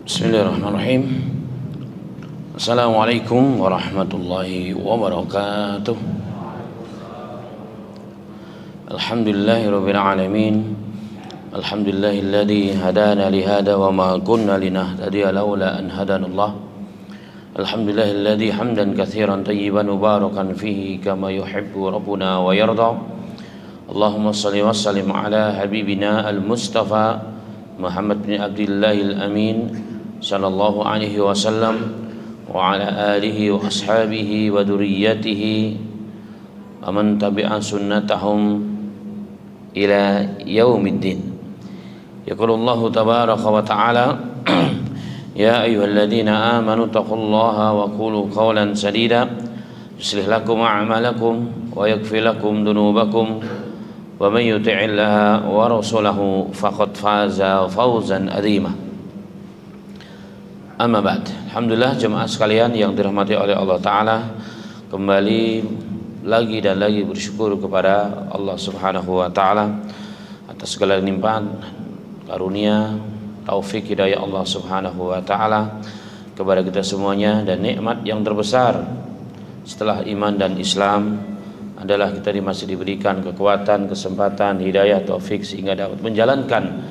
Bismillahirrahmanirrahim. Assalamualaikum warahmatullahi wabarakatuh. Alhamdulillahirabbil alamin. Alhamdulillahilladzi hadana li hada wa ma kunna linahtadiya laula an hadanallah. Alhamdulillahilladzi hamdan katsiran tayyiban mubarakan fihi kama yuhibbu rabbuna wa yarda. Allahumma shalli wa sallim ala habibina al-Mustafa Muhammad bin Abdillahil Amin sallallahu alaihi wasallam wa ala alihi wa ashabihi wa durriyyatihi wa man tabi'a sunnatahum ila yaumiddin. Yaqulullahu tabaraka wa ta'ala ya ayyuhalladzina amanu taqullaha wa qulu qawlan sadida yuslih lakum a'malakum wa yaghfir lakum dhunubakum wa man yuti'illaha wa rasulahu faqad faza fawzan adzima. Amma ba'd. Alhamdulillah jemaah sekalian yang dirahmati oleh Allah Ta'ala, kembali lagi dan lagi bersyukur kepada Allah Subhanahu wa Ta'ala atas segala limpahan karunia, taufik hidayah Allah Subhanahu wa Ta'ala kepada kita semuanya. Dan nikmat yang terbesar setelah iman dan Islam adalah kita masih diberikan kekuatan, kesempatan, hidayah, taufik sehingga dapat menjalankan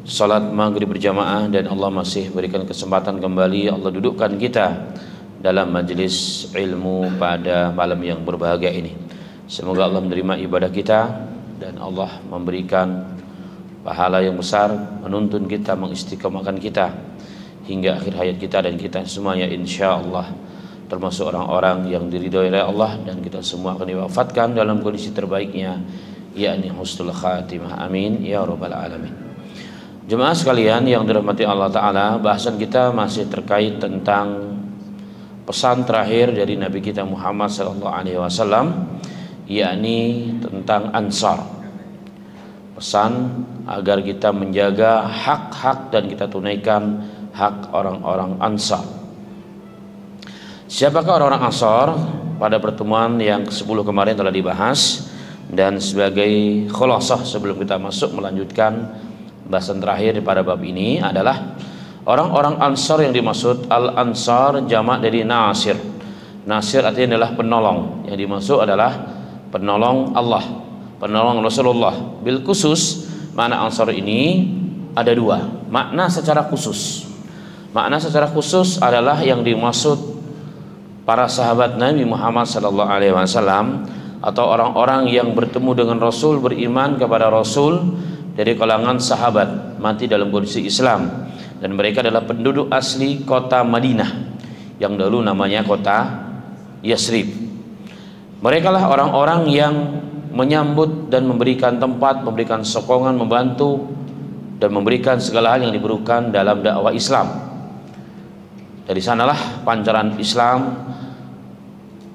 salat maghrib berjamaah, dan Allah masih berikan kesempatan kembali Allah dudukkan kita dalam majelis ilmu pada malam yang berbahagia ini. Semoga Allah menerima ibadah kita dan Allah memberikan pahala yang besar, menuntun kita, mengistiqomahkan kita hingga akhir hayat kita, dan kita semuanya insyaallah termasuk orang-orang yang diridhoi oleh Allah, dan kita semua akan diwafatkan dalam kondisi terbaiknya, yakni husnul khatimah. Amin ya rabbal alamin. Jemaah sekalian yang dirahmati Allah Ta'ala, bahasan kita masih terkait tentang pesan terakhir dari Nabi kita Muhammad SAW, yakni tentang Ansar. Pesan agar kita menjaga hak-hak dan kita tunaikan hak orang-orang Ansar. Siapakah orang-orang Ansar? Pada pertemuan yang ke-10 kemarin telah dibahas, dan sebagai khulasah sebelum kita masuk melanjutkan bahasan terakhir pada bab ini adalah orang-orang Ansar yang dimaksud Al-Ansar jamak dari Nasir. Nasir artinya adalah penolong. Yang dimaksud adalah penolong Allah, penolong Rasulullah. Bil khusus, makna Ansar ini ada dua. Makna secara khusus, makna secara khusus adalah yang dimaksud para sahabat Nabi Muhammad SAW atau orang-orang yang bertemu dengan Rasul, beriman kepada Rasul dari kalangan sahabat, mati dalam kondisi Islam, dan mereka adalah penduduk asli kota Madinah yang dulu namanya kota Yasrib. Mereka lah orang-orang yang menyambut dan memberikan tempat, memberikan sokongan, membantu dan memberikan segala hal yang diperlukan dalam dakwah Islam. Dari sanalah pancaran Islam,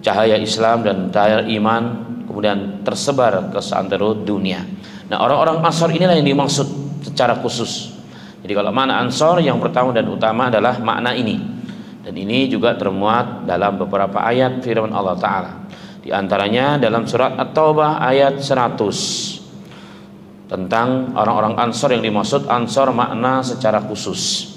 cahaya Islam dan cahaya iman kemudian tersebar ke seantero dunia. Nah, orang-orang Ansar inilah yang dimaksud secara khusus. Jadi kalau makna Ansar yang pertama dan utama adalah makna ini, dan ini juga termuat dalam beberapa ayat firman Allah Ta'ala. Di antaranya dalam surat At-Taubah ayat 100 tentang orang-orang Ansar yang dimaksud Ansar makna secara khusus.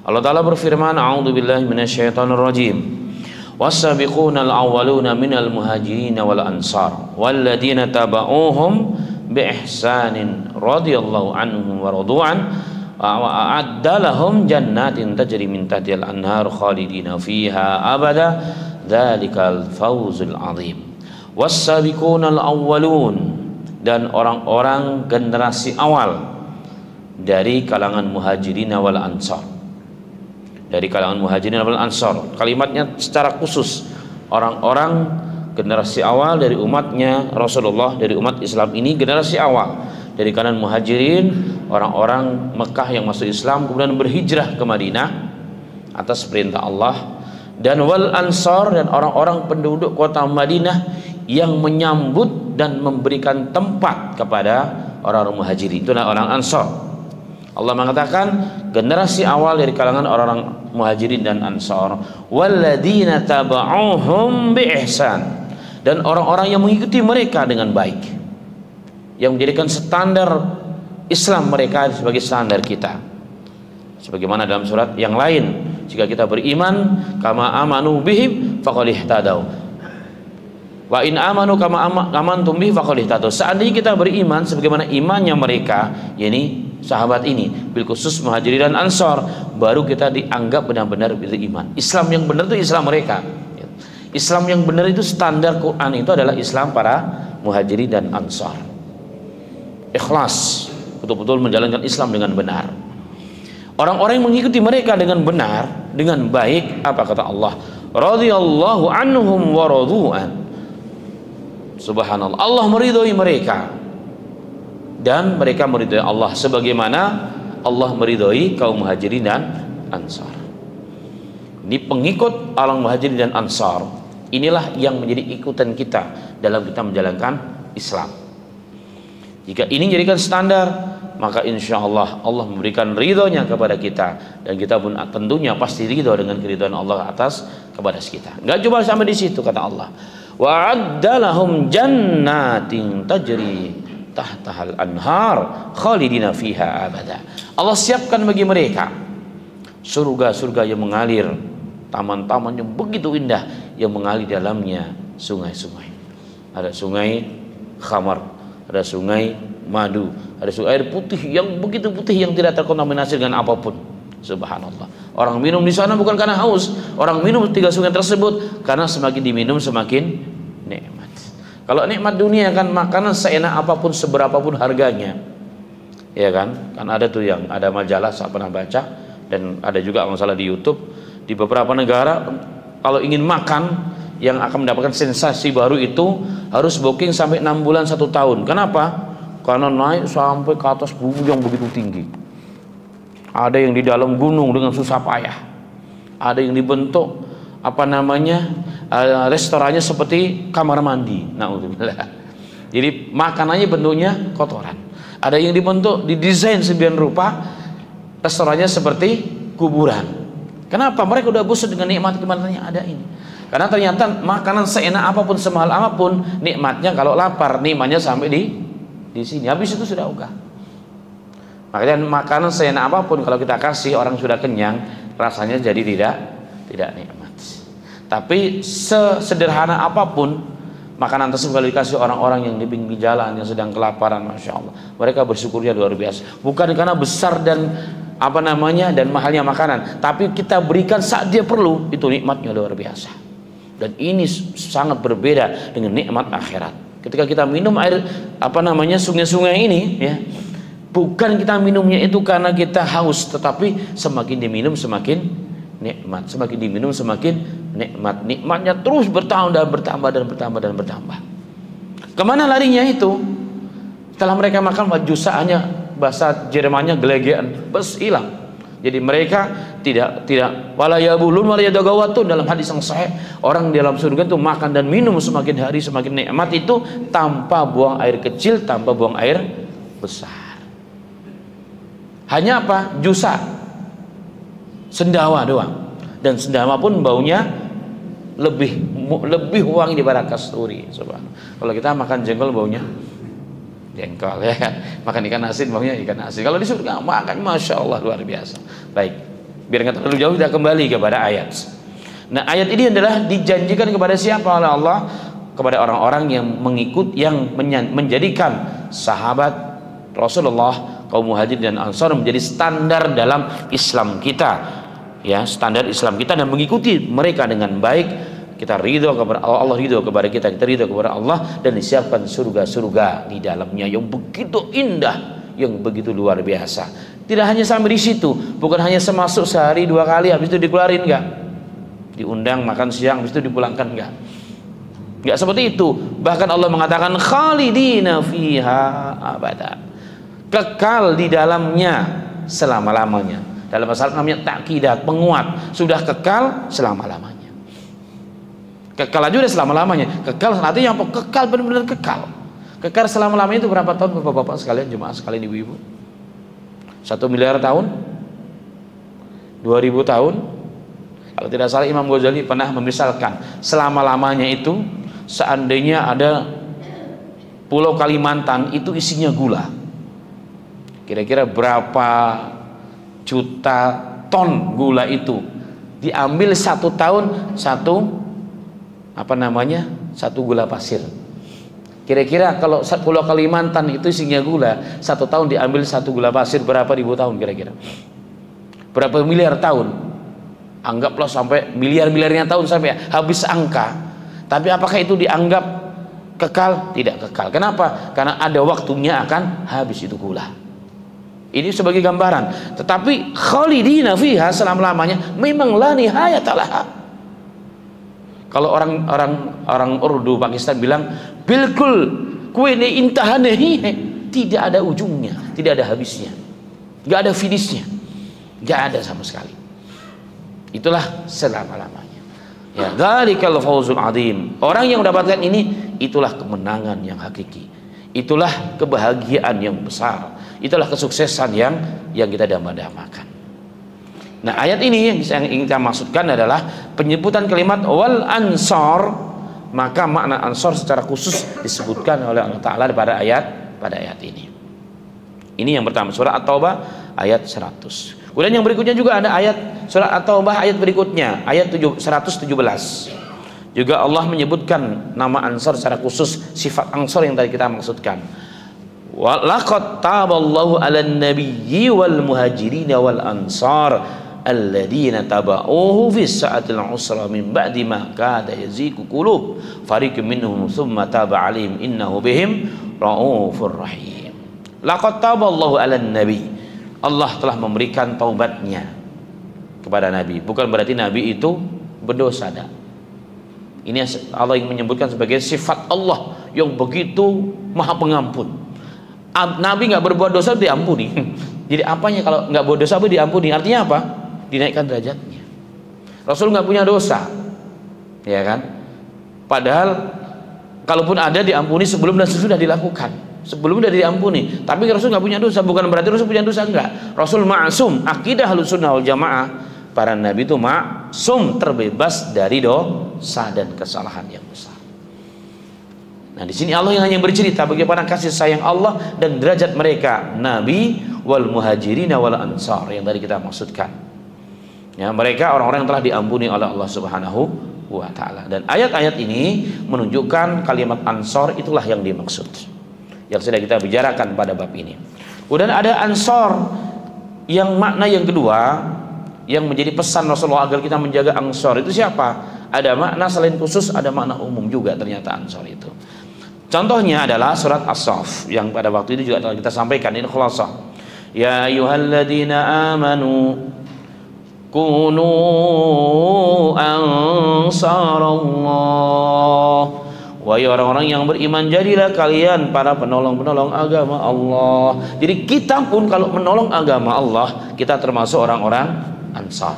Allah Ta'ala berfirman, a'udzubillahi minasyaitonirrajim. Was-sabiqunal awwaluna minal muhajirin wal ansar walladzina taba'uuhum bi ihsanin radhiyallahu anhum wa radu'an wa a'adda lahum jannatin tajri min tahtihal anhar khalidina fiha abada dzalikal fawzul azim. Was-sabiqunal awwalun, dan orang-orang generasi awal dari kalangan muhajirin wal ansar, dari kalangan muhajirin wal ansar. Kalimatnya secara khusus orang-orang generasi awal dari umatnya Rasulullah, dari umat Islam ini generasi awal dari kalangan muhajirin, orang-orang Mekah yang masuk Islam kemudian berhijrah ke Madinah atas perintah Allah, dan wal ansar, dan orang-orang penduduk kota Madinah yang menyambut dan memberikan tempat kepada orang-orang muhajirin. Itulah orang Ansar. Allah mengatakan generasi awal dari kalangan orang-orang muhajirin dan ansar, walladzina taba'uuhum bi ihsan, dan orang-orang yang mengikuti mereka dengan baik, yang menjadikan standar Islam mereka sebagai standar kita. Sebagaimana dalam surat yang lain, jika kita beriman kama amanu bihi faqad ihtadaw. Wa in amanu kama amantum bihi faqad ihtadaw. Seandainya kita beriman sebagaimana imannya mereka, yakni sahabat ini, bil khusus Muhajirin dan Ansor, baru kita dianggap benar-benar beriman. Islam yang benar itu Islam mereka. Islam yang benar itu standar Quran itu adalah Islam para Muhajirin dan Ansor. Ikhlas, betul-betul menjalankan Islam dengan benar. Orang-orang yang mengikuti mereka dengan benar, dengan baik, apa kata Allah? Radhiyallahu anhum wa radu'an. Subhanallah, Allah meridhoi mereka dan mereka meridhoi Allah, sebagaimana Allah meridhoi kaum Muhajirin dan Ansar. Ini pengikut orang Muhajirin dan Ansar, inilah yang menjadi ikutan kita dalam kita menjalankan Islam. Jika ini jadikan standar, maka insya Allah Allah memberikan ridhonya kepada kita, dan kita pun tentunya pasti ridho dengan keridhaan Allah atas kepada kita. Enggak cuma sampai di situ, kata Allah, wa'addalahum jannatin tajri tahtahal anhar khalidina fiha abada. Allah siapkan bagi mereka surga-surga yang mengalir, taman-taman yang begitu indah yang mengalir dalamnya sungai-sungai. Ada sungai khamar, ada sungai madu, ada sungai air putih yang begitu putih yang tidak terkontaminasi dengan apapun. Subhanallah. Orang minum di sana bukan karena haus, orang minum 3 sungai tersebut karena semakin diminum semakin nikmat. Kalau nikmat dunia kan makanan seenak apapun, seberapapun harganya, ya kan? Kan ada tuh yang ada majalah saya pernah baca, dan ada juga kalau salah di YouTube, di beberapa negara kalau ingin makan yang akan mendapatkan sensasi baru itu harus booking sampai 6 bulan 1 tahun. Kenapa? Karena naik sampai ke atas bumi yang begitu tinggi. Ada yang di dalam gunung dengan susah payah. Ada yang dibentuk apa namanya restorannya seperti kamar mandi. Naudzubillah. Jadi makanannya bentuknya kotoran. Ada yang dibentuk didesain sembilan rupa, restorannya seperti kuburan. Kenapa? Mereka udah bosan dengan nikmat-nikmat yang ada ini. Karena ternyata makanan seenak apapun, semahal apapun, nikmatnya kalau lapar, nikmatnya sampai di sini. Habis itu sudah ogah. Makanya makanan seenak apapun kalau kita kasih orang sudah kenyang, rasanya jadi tidak nikmat. Tapi sesederhana apapun makanan tersebut kalau dikasih orang-orang yang di pinggir jalan yang sedang kelaparan, masya Allah, mereka bersyukurnya luar biasa. Bukan karena besar dan apa namanya dan mahalnya makanan, tapi kita berikan saat dia perlu, itu nikmatnya luar biasa. Dan ini sangat berbeda dengan nikmat akhirat. Ketika kita minum air apa namanya sungai-sungai ini, ya, bukan kita minumnya itu karena kita haus, tetapi semakin diminum semakin nikmat, semakin diminum semakin nikmat. Nikmatnya terus bertambah dan bertambah dan bertambah dan bertambah. Kemana larinya itu? Setelah mereka makan jusaannya, bahasa Jermannya gelegean, bes hilang. Jadi mereka tidak wala yabulun wala yadagawatun. Dalam hadis yang sahih, orang di dalam surga itu makan dan minum semakin hari semakin nikmat itu tanpa buang air kecil, tanpa buang air besar. Hanya apa? Jusa, sendawa doang. Dan sendawa pun baunya lebih wangi daripada kasturi. Kalau kita makan jengkol baunya jengkol, ya kan? Makan ikan asin baunya ikan asin. Kalau di surga makan masya Allah luar biasa. Baik, biar nggak terlalu jauh, kita kembali kepada ayat. Nah, ayat ini adalah dijanjikan kepada siapa oleh Allah? Kepada orang-orang yang mengikut, yang menjadikan sahabat Rasulullah, kaum Muhajirin dan Ansar menjadi standar dalam Islam kita, ya, standar Islam kita, dan mengikuti mereka dengan baik. Kita ridho kepada Allah, Allah ridho kepada kita ridho kepada Allah, dan disiapkan surga-surga di dalamnya yang begitu indah, yang begitu luar biasa. Tidak hanya sampai di situ, bukan hanya semasuk sehari 2 kali habis itu dikeluarin, enggak. Diundang makan siang habis itu dipulangkan, enggak. Enggak seperti itu. Bahkan Allah mengatakan khalidina fiha abada. Kekal di dalamnya selama-lamanya. Dalam masalah namanya takidat, penguat, sudah kekal selama-lamanya. Kekal aja udah selama-lamanya. Kekal artinya apa? Kekal, benar-benar kekal. Kekal selama-lamanya itu berapa tahun, Bapak-bapak sekalian, jemaah sekalian, ibu-ibu? 1 miliar tahun? 2000 tahun? Kalau tidak salah Imam Ghazali pernah memisalkan selama-lamanya itu seandainya ada Pulau Kalimantan itu isinya gula. Kira-kira berapa juta ton gula itu diambil 1 tahun satu gula pasir. Kira-kira kalau Pulau Kalimantan itu isinya gula, 1 tahun diambil 1 gula pasir, berapa ribu tahun kira-kira? Berapa miliar tahun? Anggaplah sampai miliar-miliarnya tahun sampai habis angka. Tapi apakah itu dianggap kekal? Tidak kekal. Kenapa? Karena ada waktunya akan habis itu gula. Ini sebagai gambaran. Tetapi khalidina fiha, selama-lamanya, memang la nihayata laha. Kalau orang Urdu Pakistan bilang bilkul kuene intahanehi, tidak ada ujungnya, tidak ada habisnya, nggak ada finishnya, nggak ada sama sekali. Itulah selama-lamanya. Ya, dzalikal fawzul adzim. Orang yang mendapatkan ini, itulah kemenangan yang hakiki. Itulah kebahagiaan yang besar. Itulah kesuksesan yang kita dambakan. Nah, ayat ini yang ingin kita maksudkan adalah penyebutan kalimat wal ansor, maka makna ansor secara khusus disebutkan oleh Allah Ta'ala pada ayat ini. Ini yang pertama, surah At-Taubah ayat 100. Kemudian yang berikutnya juga ada ayat surah At-Taubah ayat berikutnya, ayat 117. Juga Allah menyebutkan nama ansor secara khusus, sifat ansor yang tadi kita maksudkan. Laqad taballahu 'alan nabiyyi wal muhajirin wal ansar alladzina taba'uhu fis sa'atil usra min ba'di ma kada yaziku qulub fariqum minhum tsumma taba 'alaihim innahu bihim raufur rahim. Laqad taballahu 'alan nabi, Allah telah memberikan taubatnya kepada nabi. Bukan berarti nabi itu berdosa, dah. Ini Allah yang menyebutkan sebagai sifat Allah yang begitu maha pengampun. Nabi nggak berbuat dosa diampuni. Jadi apanya kalau nggak berbuat dosa diampuni? Artinya apa? Dinaikkan derajatnya. Rasul nggak punya dosa, ya kan? Padahal kalaupun ada diampuni sebelum dan sesudah dilakukan, sebelum sudah diampuni. Tapi Rasul nggak punya dosa, bukan berarti Rasul punya dosa, enggak. Rasul ma'sum. Akidah Ahlussunnah wal Jamaah, para nabi itu ma'sum, terbebas dari dosa dan kesalahan yang besar. Nah, di sini Allah yang hanya bercerita bagaimana kasih sayang Allah dan derajat mereka, nabi wal muhajirin wal ansar yang tadi kita maksudkan. Ya, mereka orang-orang yang telah diampuni oleh Allah Subhanahu wa Ta'ala. Dan ayat-ayat ini menunjukkan kalimat ansor itulah yang dimaksud, yang sudah kita bicarakan pada bab ini. Kemudian ada ansor yang makna yang kedua yang menjadi pesan Rasulullah agar kita menjaga ansor itu siapa? Ada makna selain khusus, ada makna umum juga ternyata ansor itu. Contohnya adalah surat As-Saff yang pada waktu itu juga telah kita sampaikan, ini khulasah. Ya ayyuhalladzina amanu kunu ansarallah, wahai orang-orang yang beriman, jadilah kalian para penolong-penolong agama Allah. Jadi kita pun kalau menolong agama Allah, kita termasuk orang-orang ansar.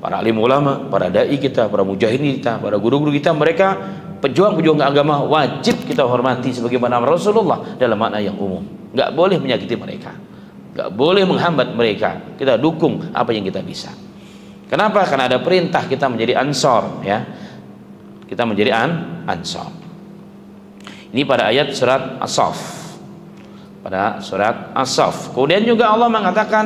Para alim ulama, para dai kita, para mujahidin kita, para guru-guru kita, mereka pejuang-pejuang agama, wajib kita hormati sebagaimana Rasulullah dalam makna yang umum. Nggak boleh menyakiti mereka, nggak boleh menghambat mereka. Kita dukung apa yang kita bisa. Kenapa? Karena ada perintah kita menjadi ansor, ya. Kita menjadi ansor. Ini pada ayat surat As-Saff. Pada surat As-Saff. Kemudian juga Allah mengatakan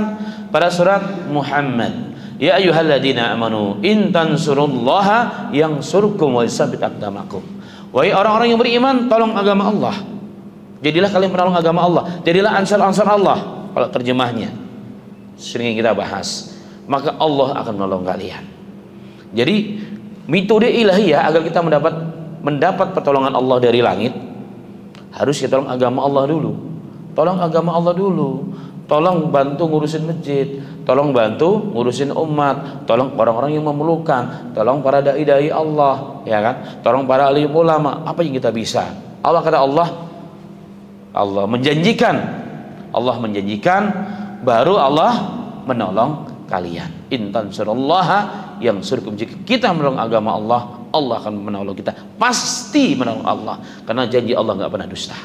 pada surat Muhammad, ya ayyuhalladzina amanu in tansurullaha yansurkum wa yusabbit aqdamakum. Wahai orang-orang yang beriman, tolong agama Allah. Jadilah kalian penolong agama Allah. Jadilah ansar-ansar Allah. Kalau terjemahnya sering kita bahas, maka Allah akan menolong kalian. Jadi metode ilahiyah agar kita mendapat pertolongan Allah dari langit, harus kita tolong agama Allah dulu. Tolong agama Allah dulu. Tolong bantu ngurusin masjid, tolong bantu ngurusin umat, tolong orang-orang yang memerlukan, tolong para dai-dai Allah, ya kan? Tolong para alim ulama, apa yang kita bisa. Allah kata Allah menjanjikan baru Allah menolong kalian. In tansurullaha yansurkum, jika kita menolong agama Allah, Allah akan menolong kita, pasti menolong Allah, karena janji Allah nggak pernah dusta.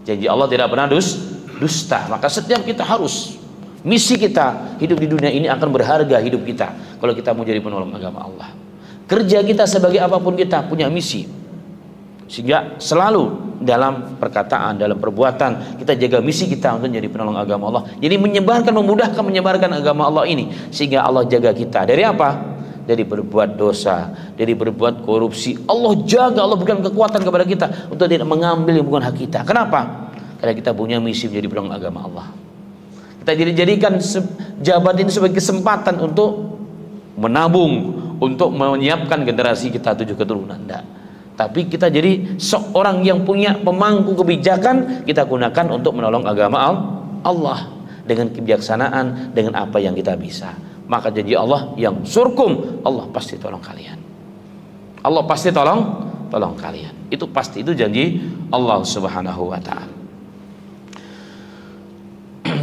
Janji Allah tidak pernah dusta. Maka setiap kita harus, misi kita hidup di dunia ini akan berharga hidup kita kalau kita mau jadi penolong agama Allah. Kerja kita sebagai apapun kita punya misi, sehingga selalu dalam perkataan, dalam perbuatan. Kita jaga misi kita untuk jadi penolong agama Allah. Jadi memudahkan menyebarkan agama Allah ini, sehingga Allah jaga kita dari apa? Dari berbuat dosa, dari berbuat korupsi. Allah jaga, Allah berikan kekuatan kepada kita untuk tidak mengambil yang bukan hak kita. Kenapa? Karena kita punya misi menjadi penolong agama Allah. Kita jadikan jabatan ini sebagai kesempatan untuk menabung, untuk menyiapkan generasi kita 7 keturunan. Tidak. Tapi kita jadi seorang yang punya pemangku kebijakan, kita gunakan untuk menolong agama Allah dengan kebijaksanaan, dengan apa yang kita bisa. Maka janji Allah yang surkum, Allah pasti tolong kalian. Allah pasti tolong kalian. Itu pasti, itu janji Allah Subhanahu wa taala.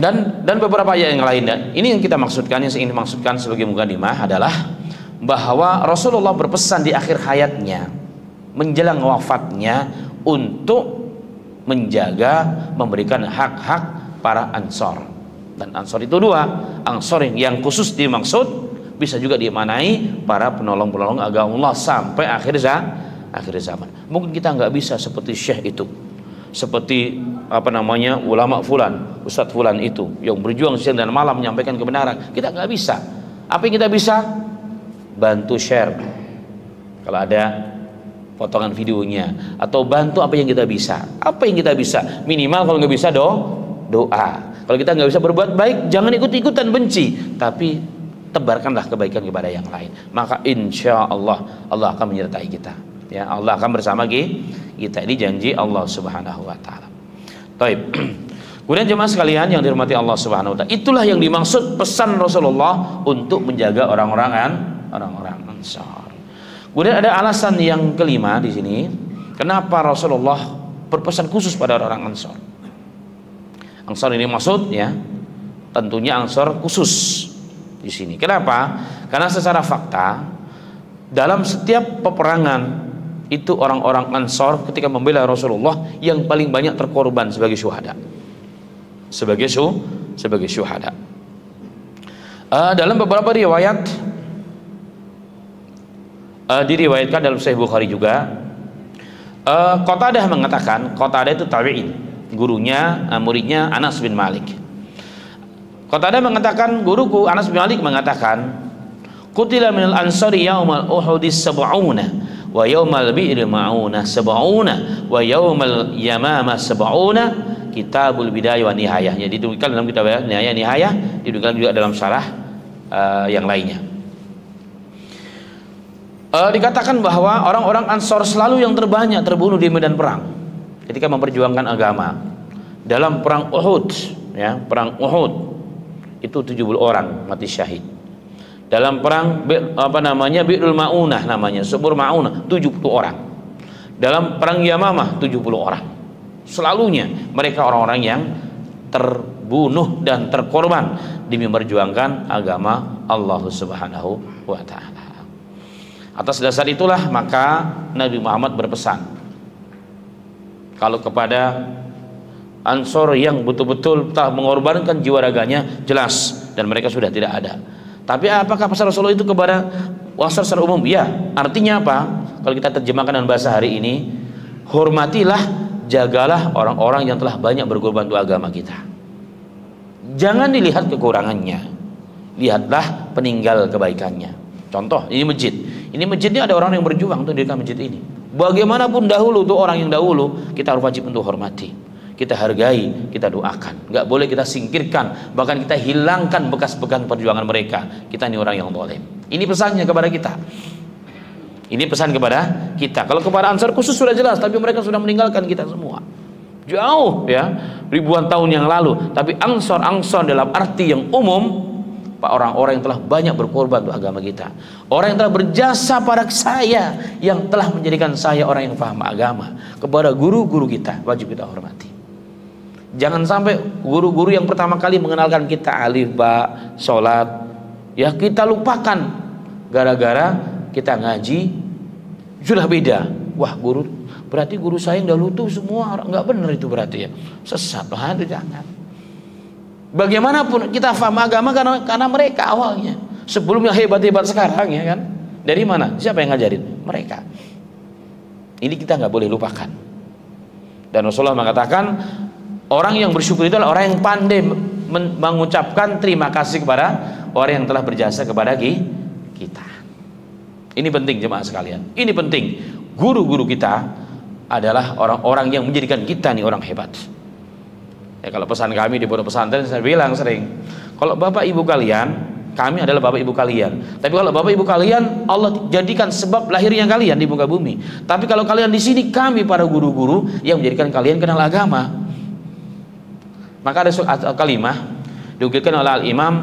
Dan beberapa ayat yang lain, ini yang kita maksudkan, yang ingin dimaksudkan sebagai mukadimah adalah bahwa Rasulullah berpesan di akhir hayatnya menjelang wafatnya untuk menjaga, memberikan hak-hak para Ansor. Dan Ansor itu dua, Ansor yang khusus dimaksud, bisa juga dimaknai para penolong-penolong agama Allah sampai akhir zaman. Mungkin kita nggak bisa seperti syekh itu, seperti ulama fulan, ustadz fulan itu yang berjuang siang dan malam menyampaikan kebenaran. Kita nggak bisa. Apa yang kita bisa? Bantu share kalau ada potongan videonya, atau bantu apa yang kita bisa. Apa yang kita bisa? Minimal kalau nggak bisa doa. Kalau kita nggak bisa berbuat baik, jangan ikut-ikutan benci, tapi tebarkanlah kebaikan kepada yang lain. Maka insya Allah akan menyertai kita. Ya, Allah akan bersama kita. Ini janji Allah Subhanahu wa taala. Baik. Kemudian jemaah sekalian yang dirahmati Allah Subhanahu wa taala, itulah yang dimaksud pesan Rasulullah untuk menjaga orang-orang Ansar. Kemudian ada alasan yang kelima di sini, kenapa Rasulullah berpesan khusus pada orang Ansar. Ansar ini maksudnya tentunya Ansar khusus di sini. Kenapa? Karena secara fakta dalam setiap peperangan itu orang-orang Ansar ketika membela Rasulullah yang paling banyak terkorban sebagai syuhada. Sebagai syuhada. Dalam beberapa riwayat diriwayatkan dalam Sahih Bukhari juga, Qatadah mengatakan, Qatadah itu tabi'in, gurunya, muridnya Anas bin Malik. Qatadah mengatakan, guruku Anas bin Malik mengatakan, qutila minal ansari yaumal uhudis sab'una wa yaumal bi'ri ma'una sab'una wa yaumal yamama sab'una, kitabul bidayah wa nihayah. Jadi dituliskan dalam kitab nihayah, dituliskan juga dalam syarah yang lainnya. Dikatakan bahwa orang-orang Ansor selalu yang terbanyak terbunuh di medan perang ketika memperjuangkan agama. Dalam perang Uhud, ya, perang Uhud itu 70 orang mati syahid. Dalam perang Bi'rul Ma'unah namanya, Subur Ma'unah, 70 orang. Dalam perang Yamamah 70 orang. Selalunya mereka orang-orang yang terbunuh dan terkorban demi memperjuangkan agama Allah Subhanahu wa taala. Atas dasar itulah maka Nabi Muhammad berpesan, kalau kepada Ansor yang betul-betul telah mengorbankan jiwa raganya, jelas, dan mereka sudah tidak ada. Tapi apakah pesan Rasulullah itu kepada Ansor secara umum? Ya, artinya apa? Kalau kita terjemahkan dengan bahasa hari ini, hormatilah, jagalah orang-orang yang telah banyak berkorban untuk agama kita. Jangan dilihat kekurangannya, lihatlah peninggal kebaikannya. Contoh, ini masjid. Ini masjidnya ada orang yang berjuang untuk mendirikan masjid ini. Bagaimanapun dahulu tuh orang yang dahulu, kita harus wajib untuk hormati, kita hargai, kita doakan. Nggak boleh kita singkirkan, bahkan kita hilangkan bekas-bekas perjuangan mereka. Kita ini orang yang zalim. Ini pesannya kepada kita. Ini pesan kepada kita. Kalau kepada Ansar khusus sudah jelas, tapi mereka sudah meninggalkan kita semua. Jauh ya, ribuan tahun yang lalu. Tapi Ansar dalam arti yang umum, orang-orang yang telah banyak berkorban untuk agama kita, orang yang telah berjasa pada saya, yang telah menjadikan saya orang yang paham agama. Kepada guru-guru kita wajib kita hormati. Jangan sampai guru-guru yang pertama kali mengenalkan kita alif ba sholat, ya kita lupakan gara-gara kita ngaji sudah beda. Wah, guru berarti guru saya yang dahulu tuh semua orang nggak benar, itu berarti ya sesat. Wah, itu jangan. Bagaimanapun kita paham agama karena mereka awalnya, sebelumnya hebat-hebat sekarang, ya kan? Dari mana? Siapa yang ngajarin? Mereka. Ini kita nggak boleh lupakan. Dan Rasulullah mengatakan orang yang bersyukur itu adalah orang yang pandai mengucapkan terima kasih kepada orang yang telah berjasa kepada kita. Ini penting jemaah sekalian. Ini penting. Guru-guru kita adalah orang-orang yang menjadikan kita nih orang hebat. Ya, kalau pesan kami di pondok pesantren saya bilang sering, kalau bapak ibu kalian, kami adalah bapak ibu kalian. Tapi kalau bapak ibu kalian, Allah jadikan sebab lahirnya kalian di muka bumi. Tapi kalau kalian di sini, kami para guru-guru yang menjadikan kalian kenal agama. Maka ada kalimah diukirkan oleh Al-Imam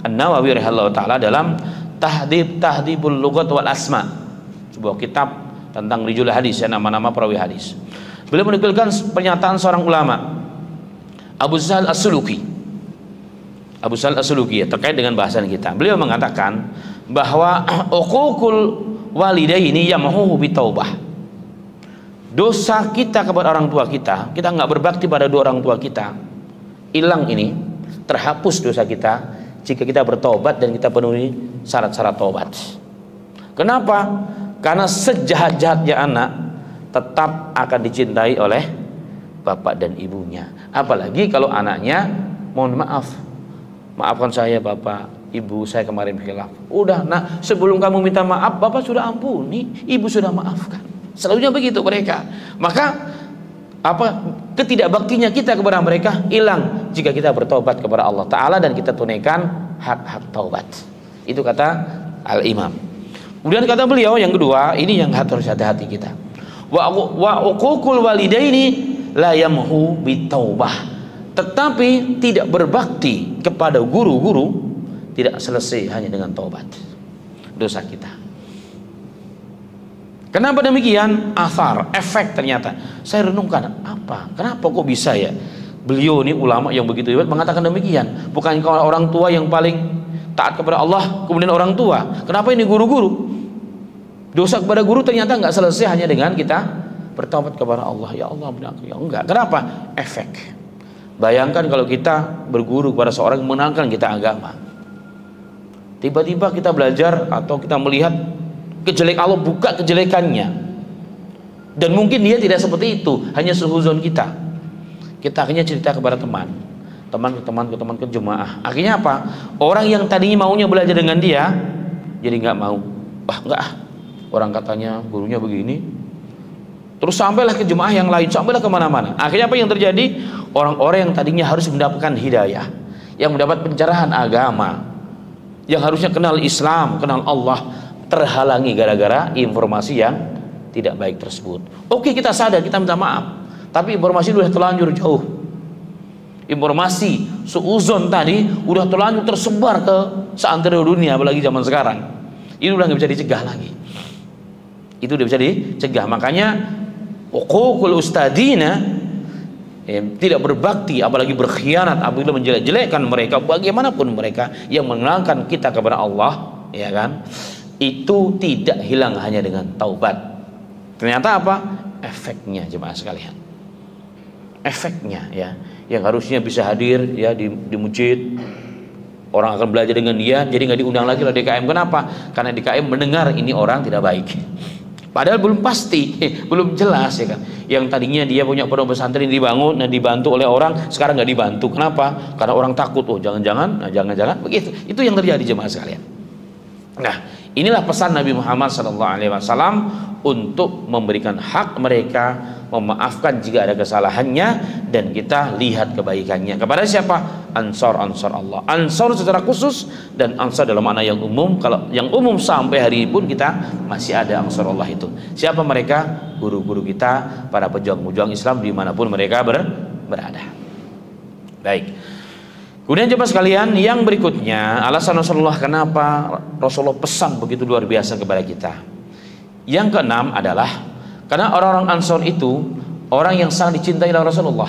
An-Nawawi rahimahullah ta'ala dalam Tahdhibul Lughat wal Asma, sebuah kitab tentang rijul hadis, ya, nama-nama perawi hadis. Beliau menukilkan pernyataan seorang ulama, Abu Sahal As-Suluki, ya, terkait dengan bahasan kita. Beliau mengatakan bahwa uququl walidaini yamhuhu bitaubah. Dosa kita kepada orang tua kita nggak berbakti pada dua orang tua kita, hilang ini, terhapus dosa kita jika kita bertobat dan kita penuhi syarat-syarat tobat. Kenapa? Karena sejahat-jahatnya anak tetap akan dicintai oleh bapak dan ibunya. Apalagi kalau anaknya, mohon maaf, maafkan saya bapak, ibu, saya kemarin khilaf. Udah nak, sebelum kamu minta maaf, bapak sudah ampuni, ibu sudah maafkan. Selalunya begitu mereka. Maka ketidakbaktinya kita kepada mereka hilang jika kita bertobat kepada Allah Ta'ala dan kita tunaikan hak-hak taubat. Itu kata Al-Imam. Kemudian kata beliau yang kedua, ini yang harus hati-hati kita. Wa uququl walidaini la yamhu bitaubah. Tetapi tidak berbakti kepada guru-guru tidak selesai hanya dengan taubat dosa kita. Kenapa demikian? Athar, efek ternyata. Saya renungkan, kenapa kok bisa ya beliau ini ulama yang begitu hebat mengatakan demikian? Bukan kalau orang tua yang paling taat kepada Allah, kemudian orang tua. Kenapa ini guru-guru? Dosa kepada guru ternyata nggak selesai hanya dengan kita bertobat kepada Allah. Ya Allah, benar ya enggak. Kenapa? Efek. Bayangkan kalau kita berguru kepada seorang yang mengenalkan kita agama. Tiba-tiba kita belajar atau kita melihat kejelekan, Allah buka kejelekannya. Dan mungkin dia tidak seperti itu, hanya suhuzon kita. Kita akhirnya cerita kepada teman ke jemaah. Akhirnya apa? Orang yang tadinya maunya belajar dengan dia jadi nggak mau. Orang katanya gurunya begini. Terus sampailah ke jemaah yang lain, sampailah kemana-mana. Akhirnya apa yang terjadi? Orang-orang yang tadinya harus mendapatkan hidayah, yang mendapat pencerahan agama, yang harusnya kenal Islam, kenal Allah, terhalangi gara-gara informasi yang tidak baik tersebut. Oke, kita sadar, kita minta maaf, tapi informasi sudah terlanjur jauh. Informasi suuzon tadi udah terlanjur tersebar ke seantero dunia, apalagi zaman sekarang. Ini udah nggak bisa dicegah lagi. Itu udah bisa dicegah. Makanya uququl ustadina, tidak berbakti, apalagi berkhianat, apabila menjelek-jelekkan mereka, bagaimanapun mereka yang mengenalkan kita kepada Allah, ya kan? Itu tidak hilang hanya dengan taubat. Ternyata apa? Efeknya jemaah sekalian. Efeknya ya, yang harusnya bisa hadir ya di masjid, orang akan belajar dengan dia, jadi nggak diundang lagi oleh DKM. Kenapa? Karena DKM mendengar ini orang tidak baik. Padahal belum pasti, belum jelas ya kan. Yang tadinya dia punya pondok pesantren dibangun dan dibantu oleh orang, sekarang nggak dibantu. Kenapa? Karena orang takut. Oh jangan-jangan begitu. Itu yang terjadi jemaah sekalian. Nah, inilah pesan Nabi Muhammad SAW untuk memberikan hak mereka, memaafkan jika ada kesalahannya, dan kita lihat kebaikannya. Kepada siapa? Ansor Allah. Ansor secara khusus dan ansor dalam makna yang umum. Kalau yang umum sampai hari ini pun kita masih ada ansor Allah itu. Siapa mereka? Guru-guru kita, para pejuang-pejuang Islam dimanapun mereka berada. Baik. Kemudian coba sekalian, yang berikutnya alasan Rasulullah kenapa Rasulullah pesan begitu luar biasa kepada kita. Yang keenam adalah karena orang-orang Ansor itu orang yang sangat dicintai oleh Rasulullah.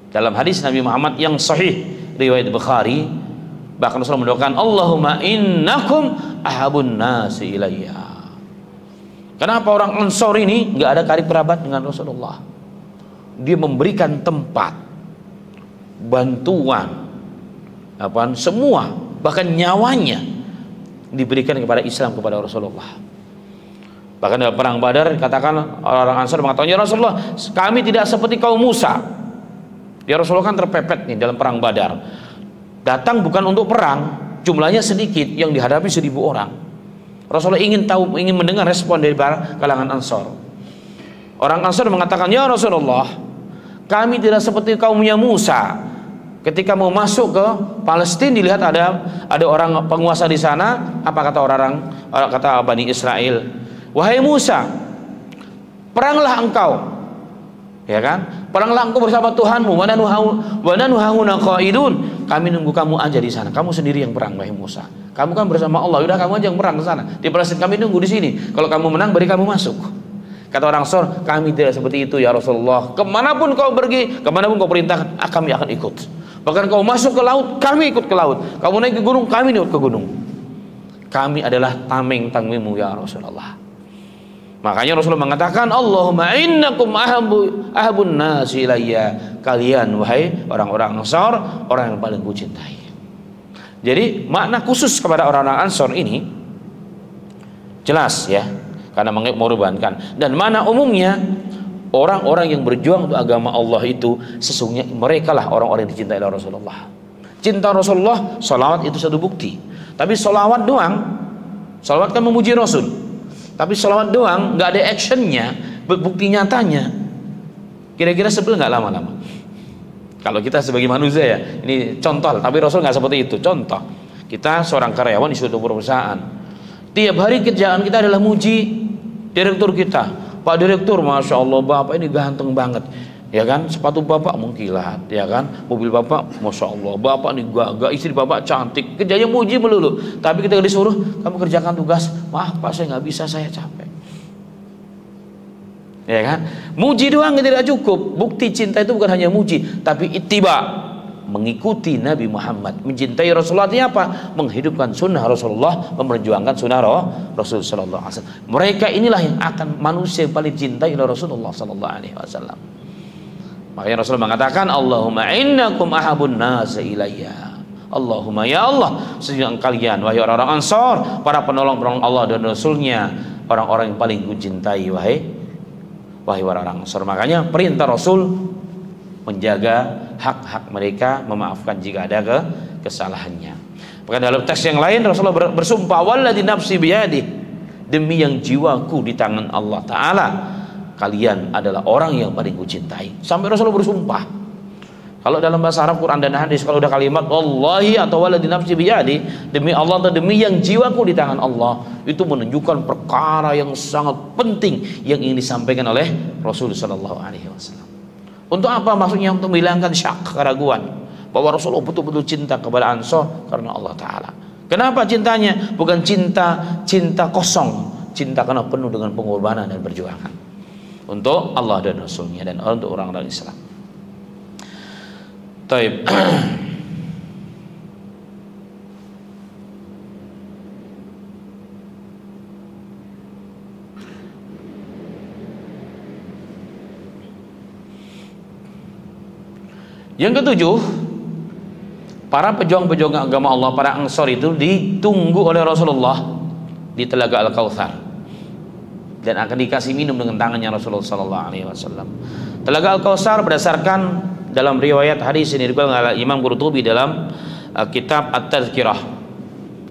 Dalam hadis Nabi Muhammad yang sahih riwayat Bukhari, bahkan Rasulullah mendoakan, Allahumma innakum ahabun nasi ilayya. Kenapa orang Ansor ini nggak ada karib kerabat dengan Rasulullah? Dia memberikan tempat, bantuan, semua, bahkan nyawanya diberikan kepada Islam, kepada Rasulullah. Bahkan dalam perang Badar katakan orang Ansar mengatakan, ya Rasulullah, kami tidak seperti kaum Musa. Ya Rasulullah kan terpepet nih dalam perang Badar. Datang bukan untuk perang, jumlahnya sedikit, yang dihadapi 1000 orang. Rasulullah ingin mendengar respon dari kalangan Ansar. Orang Ansar mengatakan, ya Rasulullah, kami tidak seperti kaumnya Musa. Ketika mau masuk ke Palestina, dilihat ada orang penguasa di sana. Apa kata kata Bani Israel? Wahai Musa, peranglah engkau, ya kan? Peranglah engkau bersama Tuhanmu. Wa nahnu hauna qaidun. Kami nunggu kamu aja di sana. Kamu sendiri yang perang, wahai Musa. Kamu kan bersama Allah. Udah kamu aja yang perang ke sana. Di Palestina kami nunggu di sini. Kalau kamu menang, beri kamu masuk. Kata orang Ansar, kami tidak seperti itu ya Rasulullah. Kemanapun kau pergi, kemanapun kau perintahkan, kami akan ikut. Bahkan kau masuk ke laut, kami ikut ke laut. Kamu naik ke gunung, kami ikut ke gunung. Kami adalah tameng-tamengmu ya Rasulullah. Makanya Rasulullah mengatakan, Allahumma innakum ahabun nasi ilayya. Kalian wahai orang-orang Ansar, orang yang paling kucintai. Jadi makna khusus kepada orang-orang Ansar ini jelas ya, karena mengorbankan. Dan mana umumnya orang-orang yang berjuang untuk agama Allah itu sesungguhnya mereka lah orang-orang yang dicintai oleh Rasulullah. Cinta Rasulullah, salawat itu satu bukti. Tapi salawat doang, salawat kan memuji Rasul. Tapi salawat doang nggak ada actionnya, bukti nyatanya. Kira-kira sebel nggak lama-lama? Kalau kita sebagai manusia ya, ini contoh. Tapi Rasul nggak seperti itu. Contoh, kita seorang karyawan di suatu perusahaan. Tiap hari kerjaan kita adalah muji direktur kita. Pak Direktur, masya Allah, bapak ini ganteng banget, ya kan? Sepatu bapak mengkilat, ya kan? Mobil bapak, masya Allah, bapak ini gagah, istri bapak cantik. Kerjanya muji melulu. Tapi kita disuruh, kamu kerjakan tugas. Maaf Pak, saya nggak bisa, saya capek. Ya kan? Muji doang tidak cukup. Bukti cinta itu bukan hanya muji, tapi ittiba, mengikuti Nabi Muhammad. Mencintai Rasulullah itu apa? Menghidupkan sunnah Rasulullah, memperjuangkan sunnah Rasul sallallahu alaihi wasallam. Mereka inilah yang akan manusia yang paling cintai oleh Rasulullah sallallahu alaihi wasallam. Makanya Rasulullah mengatakan, Allahumma innakum ahabun nas ilayya. Allahumma ya Allah, sesungguhnya kalian wahai orang-orang Ansar, para penolong-penolong Allah dan Rasulnya, orang-orang yang paling kucintai wahai orang-orang Ansar. Makanya perintah Rasul menjaga hak-hak mereka, memaafkan jika ada kesalahannya. Bahkan dalam teks yang lain Rasulullah bersumpah, walladzi nafsi biyadihi, demi yang jiwaku di tangan Allah Ta'ala, kalian adalah orang yang paling kucintai. Sampai Rasulullah bersumpah. Kalau dalam bahasa Arab, Quran dan hadis, kalau udah kalimat wallahi atau walladzi nafsi biyadihi, demi Allah atau demi yang jiwaku di tangan Allah, itu menunjukkan perkara yang sangat penting yang ingin disampaikan oleh Rasul sallallahu alaihi wasallam. Untuk apa? Maksudnya untuk menghilangkan syak, keraguan bahwa Rasulullah betul-betul cinta kepada Ansar karena Allah Ta'ala. Kenapa cintanya? Bukan cinta kosong, cinta karena penuh dengan pengorbanan dan perjuangan untuk Allah dan Rasulnya dan untuk orang-orang Islam. Taib. Yang ketujuh, para pejuang-pejuang agama Allah, para Ansar itu ditunggu oleh Rasulullah di Telaga Al-Kautsar dan akan dikasih minum dengan tangannya Rasulullah sallallahu alaihi wasallam. Telaga Al-Kautsar berdasarkan dalam riwayat hadis ini diriwayatkan oleh Imam Qurtubi dalam kitab At-Tazkirah.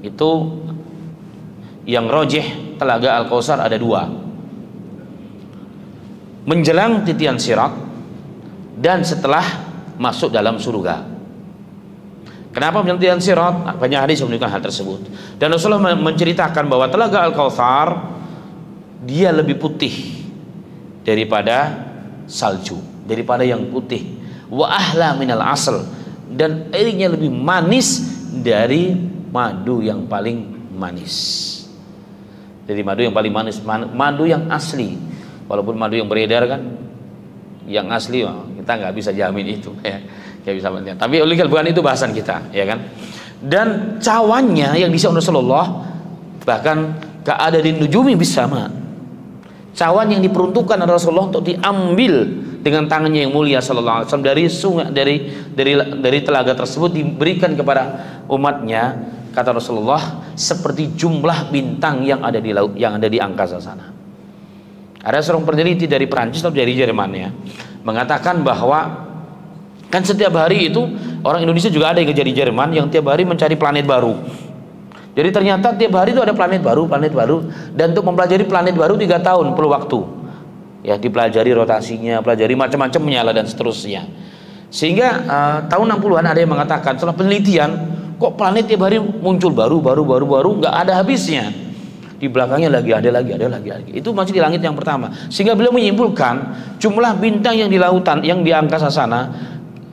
Itu yang rajih, Telaga Al-Kautsar ada dua. Menjelang titian Sirat dan setelah masuk dalam surga. Kenapa menjelang Sirat? Banyak hadis yang menunjukkan hal tersebut. Dan Rasulullah menceritakan bahwa Telaga Al-Kautsar dia lebih putih daripada salju, daripada yang putih. Wa ahla minal asal, dan airnya lebih manis dari madu yang paling manis. Dari madu yang paling manis, madu yang asli. Walaupun madu yang beredar kan, yang asli kita nggak bisa jamin itu ya. Nggak bisa melihat. Tapi bukan itu bahasan kita, ya kan? Dan cawannya yang diisi Rasulullah bahkan gak ada di nujumi bisama. Cawan yang diperuntukkan oleh Rasulullah untuk diambil dengan tangannya yang mulia sallallahu alaihi wasallam dari sungai, dari telaga tersebut, diberikan kepada umatnya, kata Rasulullah, seperti jumlah bintang yang ada di laut, yang ada di angkasa sana. Ada seorang peneliti dari Perancis atau dari Jerman ya, mengatakan bahwa kan setiap hari itu orang Indonesia juga ada yang kerja di Jerman yang tiap hari mencari planet baru. Jadi ternyata tiap hari itu ada planet baru, dan untuk mempelajari planet baru 3 tahun perlu waktu. Ya, dipelajari rotasinya, pelajari macam-macamnya dan seterusnya. Sehingga tahun 60-an ada yang mengatakan setelah penelitian, kok planet tiap hari muncul baru, nggak ada habisnya. Di belakangnya ada lagi. Itu masih di langit yang pertama. Sehingga beliau menyimpulkan jumlah bintang yang di lautan, yang di angkasa sana,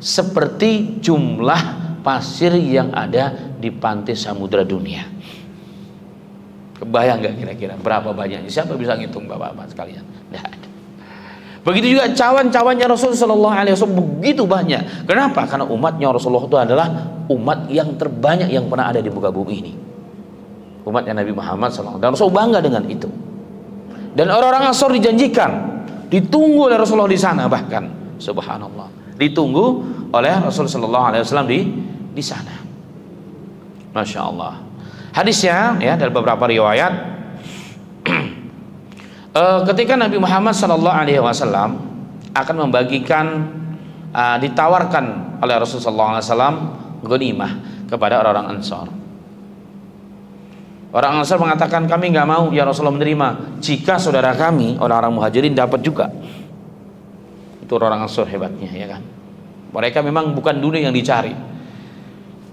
seperti jumlah pasir yang ada di pantai samudra dunia. Kebayang nggak kira-kira berapa banyaknya? Siapa bisa ngitung bapak-bapak sekalian? Nggak ada. Begitu juga cawan-cawannya Rasulullah SAW begitu banyak. Kenapa? Karena umatnya Rasulullah itu adalah umat yang terbanyak yang pernah ada di muka bumi ini. Umatnya Nabi Muhammad SAW, dan Rasul bangga dengan itu. Dan orang-orang Ansor dijanjikan ditunggu oleh Rasulullah di sana, bahkan subhanallah ditunggu oleh Rasulullah SAW di sana. Masya Allah. Hadisnya ya dari beberapa riwayat, ketika Nabi Muhammad SAW akan membagikan, ditawarkan oleh Rasulullah SAW ghanimah kepada orang-orang Ansor. Orang Ansar mengatakan, kami nggak mau ya Rasulullah menerima jika saudara kami orang-orang Muhajirin dapat juga. Itu orang Ansar hebatnya, ya kan? Mereka memang bukan dunia yang dicari.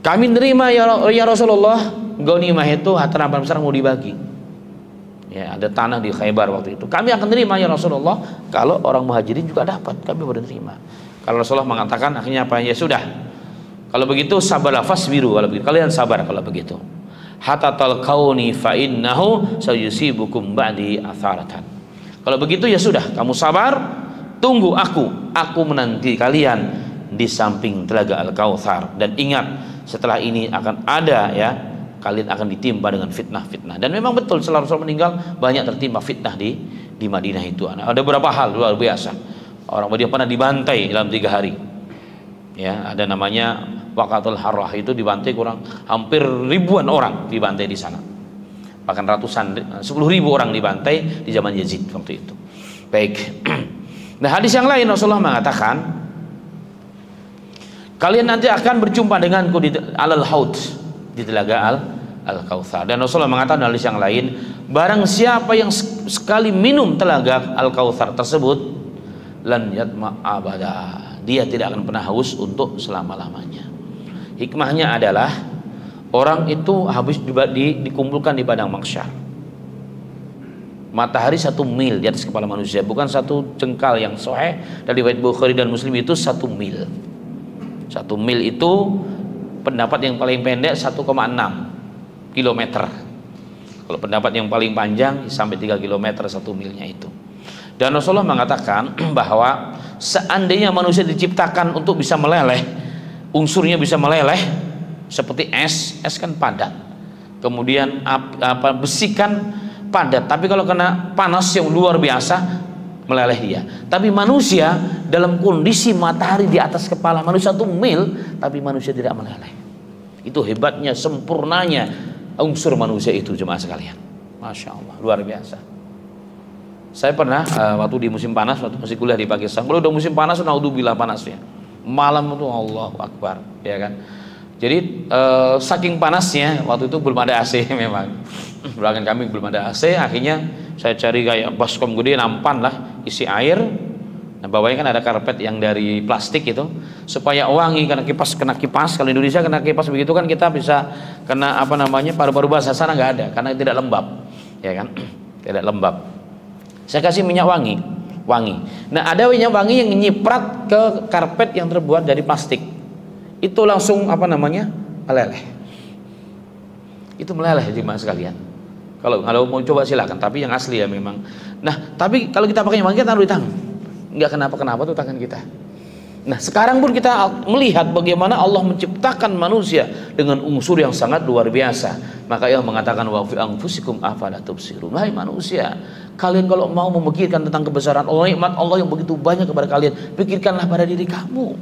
Kami menerima ya Rasulullah, ghanimah itu harta rampasan besar mau dibagi. Ya, ada tanah di Khaybar waktu itu. Kami akan menerima ya Rasulullah kalau orang Muhajirin juga dapat, kami boleh terima. Kalau Rasulullah mengatakan akhirnya apa? Ya sudah. Kalau begitu sabarlah fasbiru, kalau begitu kalian sabar kalau begitu. Hatta talqauni fa innahu sayusibukum ba'di atharatan. Kalau begitu ya sudah, kamu sabar, tunggu aku menanti kalian di samping telaga Al-Kautsar. Dan ingat, setelah ini akan ada ya, kalian akan ditimpa dengan fitnah-fitnah. Dan memang betul setelah Rasul meninggal banyak tertimpa fitnah di Madinah itu. Ada beberapa hal luar biasa. Orang Madinah pernah dibantai dalam 3 hari. Ya, ada namanya Waqatul Harrah, itu dibantai hampir ribuan orang dibantai di sana. Bahkan ratusan, 10.000 orang dibantai di zaman Yazid waktu itu. Baik. Nah, hadis yang lain Rasulullah mengatakan, kalian nanti akan berjumpa denganku di alal haud, di telaga Al-Kautsar. Dan Rasulullah mengatakan hadis yang lain, barang siapa yang sekali minum telaga Al-Kautsar tersebut, lan yatma abada, dia tidak akan pernah haus untuk selama-lamanya. Hikmahnya adalah orang itu habis dikumpulkan di padang mahsyar. Matahari 1 mil di atas kepala manusia, bukan 1 jengkal yang sahih dari riwayat Bukhari dan Muslim, itu 1 mil. 1 mil itu pendapat yang paling pendek 1,6 kilometer. Kalau pendapat yang paling panjang sampai 3 kilometer 1 milnya itu. Dan Rasulullah mengatakan bahwa seandainya manusia diciptakan untuk bisa meleleh, unsurnya bisa meleleh seperti es kan padat, kemudian besi kan padat, tapi kalau kena panas yang luar biasa meleleh dia. Tapi manusia dalam kondisi matahari di atas kepala manusia 1 mil, tapi manusia tidak meleleh. Itu hebatnya, sempurnanya unsur manusia itu, jemaah sekalian. Masya Allah, luar biasa. Saya pernah waktu di musim panas, waktu masih kuliah di Pakistan, kalau udah musim panas, naudzubillah panasnya, malam itu Allahu Akbar, ya kan. Jadi saking panasnya waktu itu belum ada AC memang. Belakang kami belum ada AC, akhirnya saya cari kayak baskom gede, nampan lah, isi air. Nah, bawahnya kan ada karpet yang dari plastik itu, supaya wangi, kena kipas. Kalau Indonesia kena kipas begitu kan kita bisa kena apa namanya, paru-paru basah. Sana nggak ada karena tidak lembab, ya kan. Tidak lembab. Saya kasih minyak wangi. Nah, ada minyak wangi yang nyiprat ke karpet yang terbuat dari plastik. Itu langsung apa namanya, meleleh. Itu meleleh jemaah sekalian. Kalau mau coba silakan, tapi yang asli ya memang. Nah, tapi kalau kita pakai wangi, kita taruh di tangan. Nggak kenapa-kenapa tuh tangan kita. Nah, sekarang pun kita melihat bagaimana Allah menciptakan manusia dengan unsur yang sangat luar biasa. Maka Allah mengatakan, wa fi anfusikum afala tubsirun. Hai manusia, kalian kalau mau memikirkan tentang kebesaran Allah, nikmat Allah yang begitu banyak kepada kalian, pikirkanlah pada diri kamu.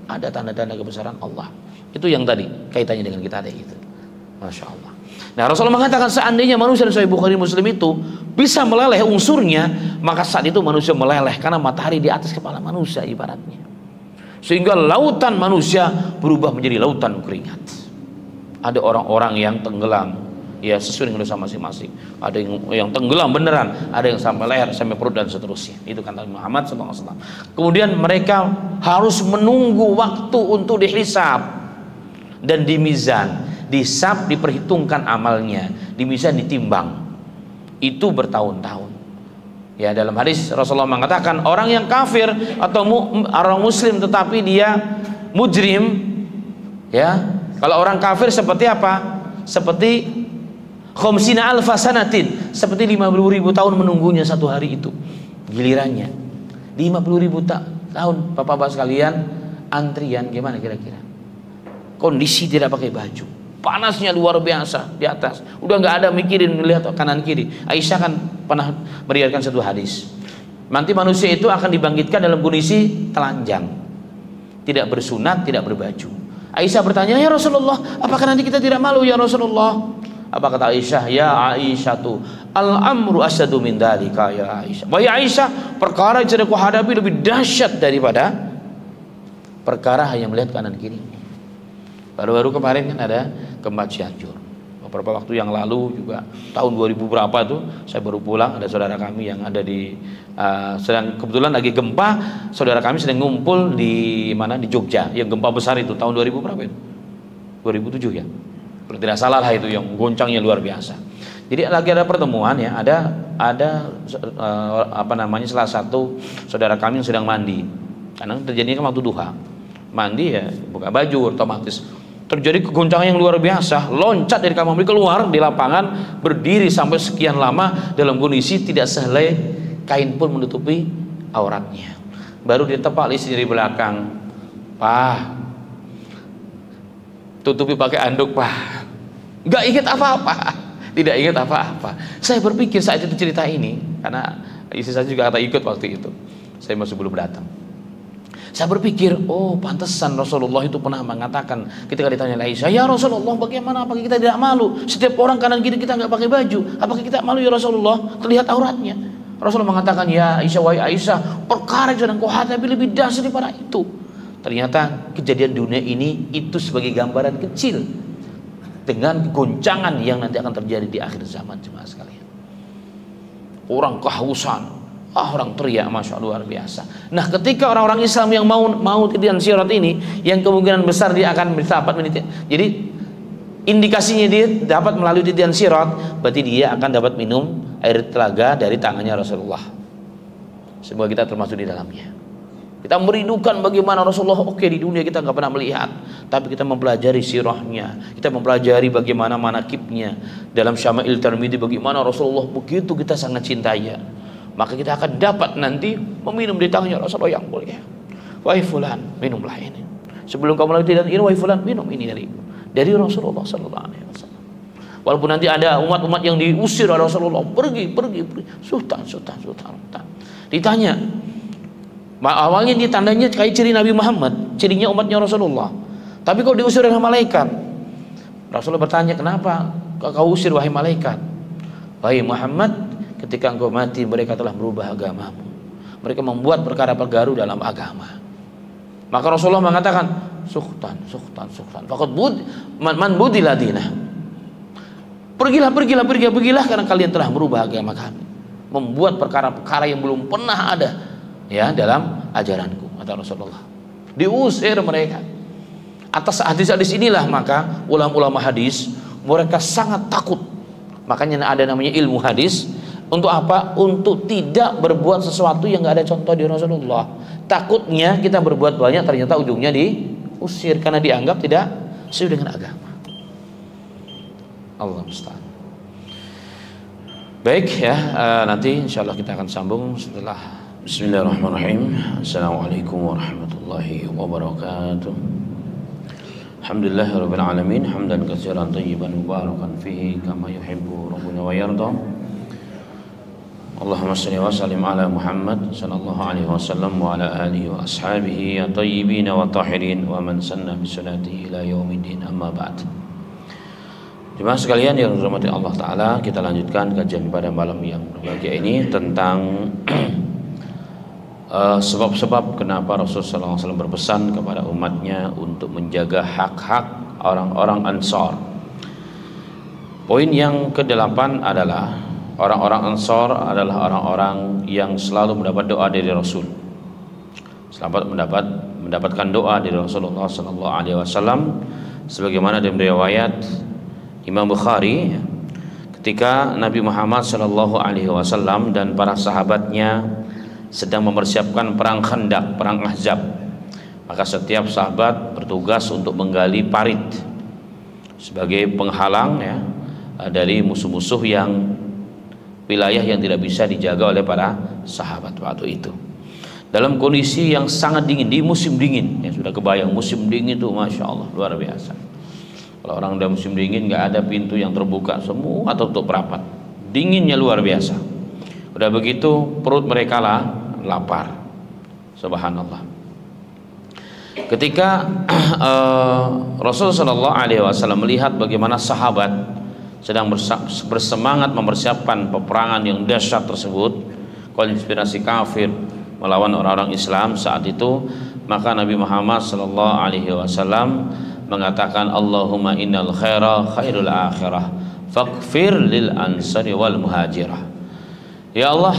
Ada tanda-tanda kebesaran Allah. Itu yang tadi kaitannya dengan kita ada itu. Masya Allah. Nah, Rasulullah mengatakan seandainya manusia di Sahih Bukhari Muslim itu bisa meleleh unsurnya, maka saat itu manusia meleleh karena matahari di atas kepala manusia ibaratnya. Sehingga lautan manusia berubah menjadi lautan keringat. Ada orang-orang yang tenggelam, ya sesuai dengan dosa masing-masing. Ada yang tenggelam beneran, ada yang sampai leher, sampai perut dan seterusnya. Itu kata Muhammad SAW. Kemudian mereka harus menunggu waktu untuk dihisab dan dimizan. Disab, diperhitungkan amalnya, dimizan, ditimbang. Itu bertahun-tahun. Ya, dalam hadis Rasulullah mengatakan orang yang kafir atau orang muslim tetapi dia mujrim, ya. Kalau orang kafir seperti apa? Seperti khamsina alfa sanatin, seperti 50.000 tahun menunggunya satu hari itu. Gilirannya 50.000 tahun, Bapak-bapak sekalian, antrian gimana kira-kira? Kondisi tidak pakai baju, panasnya luar biasa di atas, udah nggak ada mikirin melihat kanan kiri. Aisyah kan pernah meriwayatkan satu hadis, nanti manusia itu akan dibangkitkan dalam kondisi telanjang, tidak bersunat, tidak berbaju. Aisyah bertanya, ya Rasulullah, apakah nanti kita tidak malu ya Rasulullah? Apa kata Aisyah? Ya Aisyah tu al-amru asyadu min dalika ya Aisyah. Wahai Aisyah, perkara yang sedang kau hadapi lebih dahsyat daripada perkara hanya melihat kanan kiri. Baru-baru kemarin kan ada gempa Cianjur. Beberapa waktu yang lalu juga tahun 2000 berapa tuh saya baru pulang, ada saudara kami yang ada di sedang kebetulan lagi gempa, saudara kami sedang ngumpul di mana, di Jogja yang gempa besar itu tahun 2000 berapa itu? 2007 ya. Kalau tidak salah lah itu yang goncangnya luar biasa. Jadi lagi ada pertemuan ya, ada apa namanya, salah satu saudara kami yang sedang mandi. Karena terjadinya kan waktu duha. Mandi ya buka baju otomatis. Terjadi kegoncangan yang luar biasa, loncat dari kamar mandi keluar di lapangan, berdiri sampai sekian lama dalam kondisi tidak sehelai kain pun menutupi auratnya. Baru ditepak istri dari belakang, "Pak, tutupi pakai anduk, Pak." Nggak ingat apa-apa, tidak ingat apa-apa. Saya berpikir saat itu cerita ini, karena istri saya juga kata ikut waktu itu, saya masih belum datang. Saya berpikir, oh pantesan Rasulullah itu pernah mengatakan ketika ditanya Aisyah, ya Rasulullah bagaimana, apakah kita tidak malu? Setiap orang kanan kiri kita nggak pakai baju, apakah kita malu ya Rasulullah? Terlihat auratnya. Rasulullah mengatakan, ya Aisyah, wahai Aisyah, perkara yang sedang kau hadapi lebih dahsyat daripada itu. Ternyata kejadian dunia ini itu sebagai gambaran kecil dengan goncangan yang nanti akan terjadi di akhir zaman, jemaah sekalian. Orang kehausan, orang teriak, masya Allah, luar biasa. Nah, ketika orang-orang Islam yang mau titian sirat ini, yang kemungkinan besar dia akan dapat menitian. Jadi indikasinya dia dapat melalui titian sirat, berarti dia akan dapat minum air telaga dari tangannya Rasulullah. Semoga kita termasuk di dalamnya. Kita merindukan bagaimana Rasulullah. Oke, di dunia kita nggak pernah melihat, tapi kita mempelajari sirahnya, kita mempelajari bagaimana manakibnya dalam Syama'il Tirmidzi, bagaimana Rasulullah begitu kita sangat cintai. Maka kita akan dapat nanti meminum di tangannya Rasulullah yang mulia. Wahai fulan, minumlah ini. Sebelum kamu lagi tidak ini, wahai fulan, minum ini dari Rasulullah sallallahu alaihi wasallam. Walaupun nanti ada umat-umat yang diusir oleh Rasulullah, pergi. Sultan. Ditanya, awalnya ini tandanya kayak ciri Nabi Muhammad, cirinya umatnya Rasulullah. Tapi kau diusir oleh malaikat. Rasulullah bertanya, kenapa kau usir wahai malaikat? Wahai Muhammad, ketika engkau mati mereka telah merubah agamamu, mereka membuat perkara-perkara dalam agama. Maka Rasulullah mengatakan, sukhtan faqad man budila dinah. Pergilah karena kalian telah merubah agama kami, membuat perkara-perkara yang belum pernah ada ya dalam ajaranku, kata Rasulullah. Diusir mereka. Atas hadis-hadis inilah maka ulama-ulama hadis mereka sangat takut. Makanya ada namanya ilmu hadis. Untuk apa? Untuk tidak berbuat sesuatu yang nggak ada contoh di Rasulullah. Takutnya kita berbuat banyak, ternyata ujungnya diusir karena dianggap tidak sesuai dengan agama. Allah musta'an. Baik ya, nanti insyaallah kita akan sambung setelah. Bismillahirrahmanirrahim. Assalamualaikum warahmatullahi wabarakatuh. Alhamdulillahirabbil alamin, hamdan katsiran thayyiban mubarakan fihi kama yuhibbu rabbuna wa yarda. Allahumma salli wa sallim ala Muhammad sallallahu alaihi wasallam wa ala alihi wa ashabihi at-tayyibin wa tahirin wa man sanna bi sunnatihi ila yaumiddin, amma ba'd. Jemaah sekalian yang dirahmati Allah Ta'ala, kita lanjutkan kajian pada malam yang berbahagia ini tentang sebab-sebab kenapa Rasulullah SAW berpesan kepada umatnya untuk menjaga hak-hak orang-orang Ansar. Poin yang ke-8 adalah orang-orang Ansar adalah orang-orang yang selalu mendapat doa dari Rasul. Selalu mendapatkan doa dari Rasulullah SAW, sebagaimana dalam riwayat Imam Bukhari, ketika Nabi Muhammad SAW dan para sahabatnya sedang mempersiapkan perang Khandaq, perang Ahzab, maka setiap sahabat bertugas untuk menggali parit sebagai penghalang ya, dari musuh-musuh yang wilayah yang tidak bisa dijaga oleh para sahabat waktu itu. Dalam kondisi yang sangat dingin, di musim dingin, ya sudah kebayang musim dingin itu, masya Allah, luar biasa. Kalau orang dalam musim dingin nggak ada pintu yang terbuka, semua tertutup rapat, dinginnya luar biasa. Udah begitu perut mereka lah lapar, subhanallah. Ketika Rasulullah SAW melihat bagaimana sahabat sedang bersemangat mempersiapkan peperangan yang dahsyat tersebut, konspirasi kafir melawan orang-orang Islam saat itu, maka Nabi Muhammad SAW mengatakan, Allahumma innal khaira khairul akhirah faghfir lil ansari wal muhajirah. Ya Allah,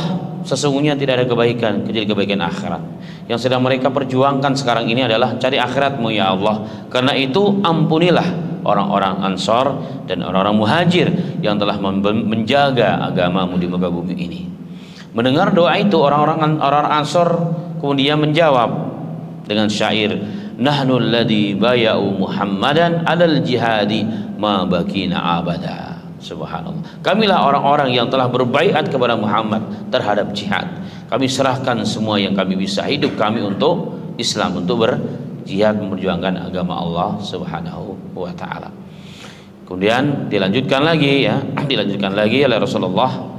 sesungguhnya tidak ada kebaikan kecuali kebaikan akhirat. Yang sedang mereka perjuangkan sekarang ini adalah cari akhiratmu ya Allah. Karena itu ampunilah orang-orang Ansar dan orang-orang Muhajir yang telah menjaga agamamu di muka bumi ini. Mendengar doa itu, orang-orang Ansar kemudian menjawab dengan syair, nahnu alladhi baya'u Muhammadan alal jihadi ma bakina abada. Subhanallah. Kamilah orang-orang yang telah berbaiat kepada Muhammad terhadap jihad. Kami serahkan semua yang kami bisa, hidup kami untuk Islam, untuk berjihad memperjuangkan agama Allah Subhanahu wa taala. Kemudian dilanjutkan lagi ya, dilanjutkan lagi oleh Rasulullah,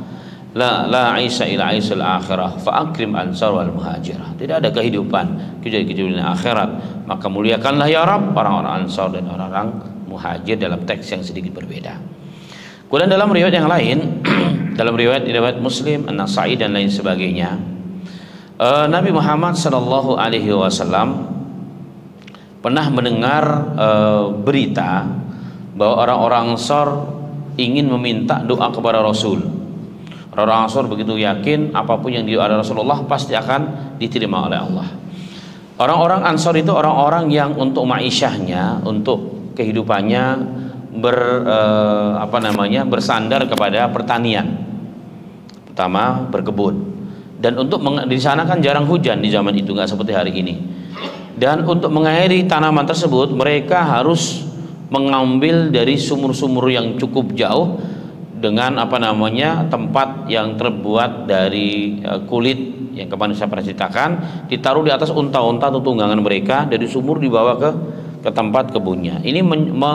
la aisha ila aisyil akhirah fa akrim ansar wal muhajirah. Tidak ada kehidupan kecuali kehidupan akhirat, maka muliakanlah ya Rabb orang-orang Ansar dan orang-orang Muhajir, dalam teks yang sedikit berbeda. Kemudian dalam riwayat yang lain, dalam riwayat Muslim, An-Nasa'i dan lain sebagainya, Nabi Muhammad SAW pernah mendengar berita bahwa orang-orang Ansar ingin meminta doa kepada Rasul. Orang-orang Ansar begitu yakin apapun yang didoakan Rasulullah pasti akan diterima oleh Allah. Orang-orang Ansar itu orang-orang yang untuk ma'isyahnya, untuk kehidupannya bersandar kepada pertanian, pertama berkebun, dan untuk di sana kan jarang hujan di zaman itu, nggak seperti hari ini. Dan untuk mengairi tanaman tersebut mereka harus mengambil dari sumur-sumur yang cukup jauh dengan tempat yang terbuat dari kulit yang kemarin saya pernah ceritakan, ditaruh di atas unta-unta atau tunggangan mereka, dari sumur dibawa ke tempat kebunnya. Ini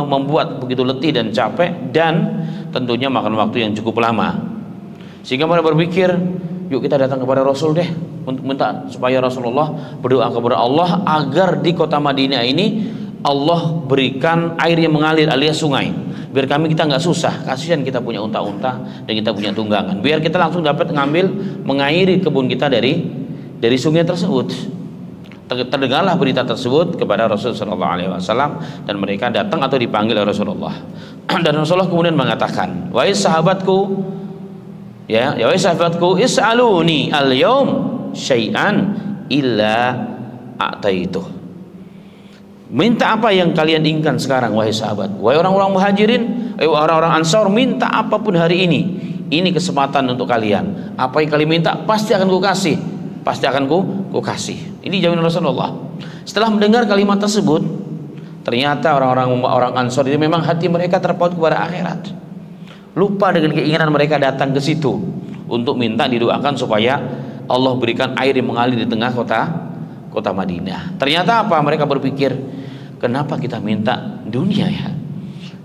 membuat begitu letih dan capek, dan tentunya makan waktu yang cukup lama, sehingga mereka berpikir, yuk kita datang kepada Rasul deh untuk minta supaya Rasulullah berdoa kepada Allah agar di kota Madinah ini Allah berikan air yang mengalir alias sungai, biar kita nggak susah. Kasihan kita punya unta-unta dan kita punya tunggangan, biar kita langsung dapat mengairi kebun kita dari sungai tersebut. Terdengarlah berita tersebut kepada Rasulullah SAW, dan mereka datang atau dipanggil oleh Rasulullah. Dan Rasulullah kemudian mengatakan, wahai sahabatku, wahai sahabatku, is'aluni al-yawm syai'an illa a'taitu. Minta apa yang kalian inginkan sekarang wahai sahabat. Wahai orang-orang Muhajirin, orang-orang Ansar, minta apapun hari ini. Ini kesempatan untuk kalian. Apa yang kalian minta pasti akan kukasih, pasti akan kukasih. Ini jaminan Rasulullah. Setelah mendengar kalimat tersebut, ternyata orang Ansar itu memang hati mereka terpaut kepada akhirat. Lupa dengan keinginan mereka datang ke situ untuk minta didoakan supaya Allah berikan air yang mengalir di tengah kota Madinah. Ternyata apa? Mereka berpikir, kenapa kita minta dunia ya?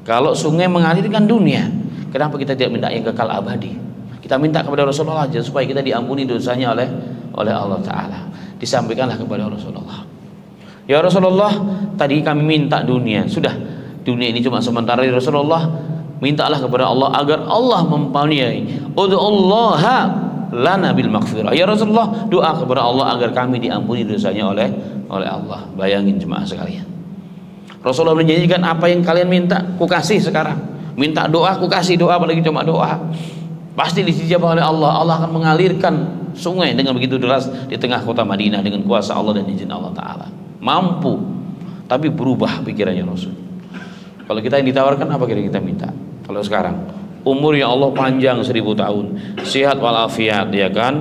Kalau sungai mengalirkan dunia, kenapa kita tidak minta yang kekal abadi? Kita minta kepada Rasulullah aja supaya kita diampuni dosanya oleh Allah Ta'ala. Disampaikanlah kepada Rasulullah, ya Rasulullah, tadi kami minta dunia, sudah dunia ini cuma sementara. Rasulullah, mintalah kepada Allah agar Allah mempunyai ud'ullaha lana bil maghfirah. Ya Rasulullah, doa kepada Allah agar kami diampuni dosanya oleh Allah. Bayangin jemaah sekalian, Rasulullah menjanjikan apa yang kalian minta ku kasih sekarang. Minta doa ku kasih doa, apalagi cuma doa pasti dijawab oleh Allah. Allah akan mengalirkan sungai dengan begitu deras di tengah kota Madinah dengan kuasa Allah dan izin Allah Ta'ala. Mampu, tapi berubah pikirannya Rasul. Kalau kita yang ditawarkan, apa kira kita minta? Kalau sekarang umur ya Allah panjang 1000 tahun, sehat walafiat, ya kan,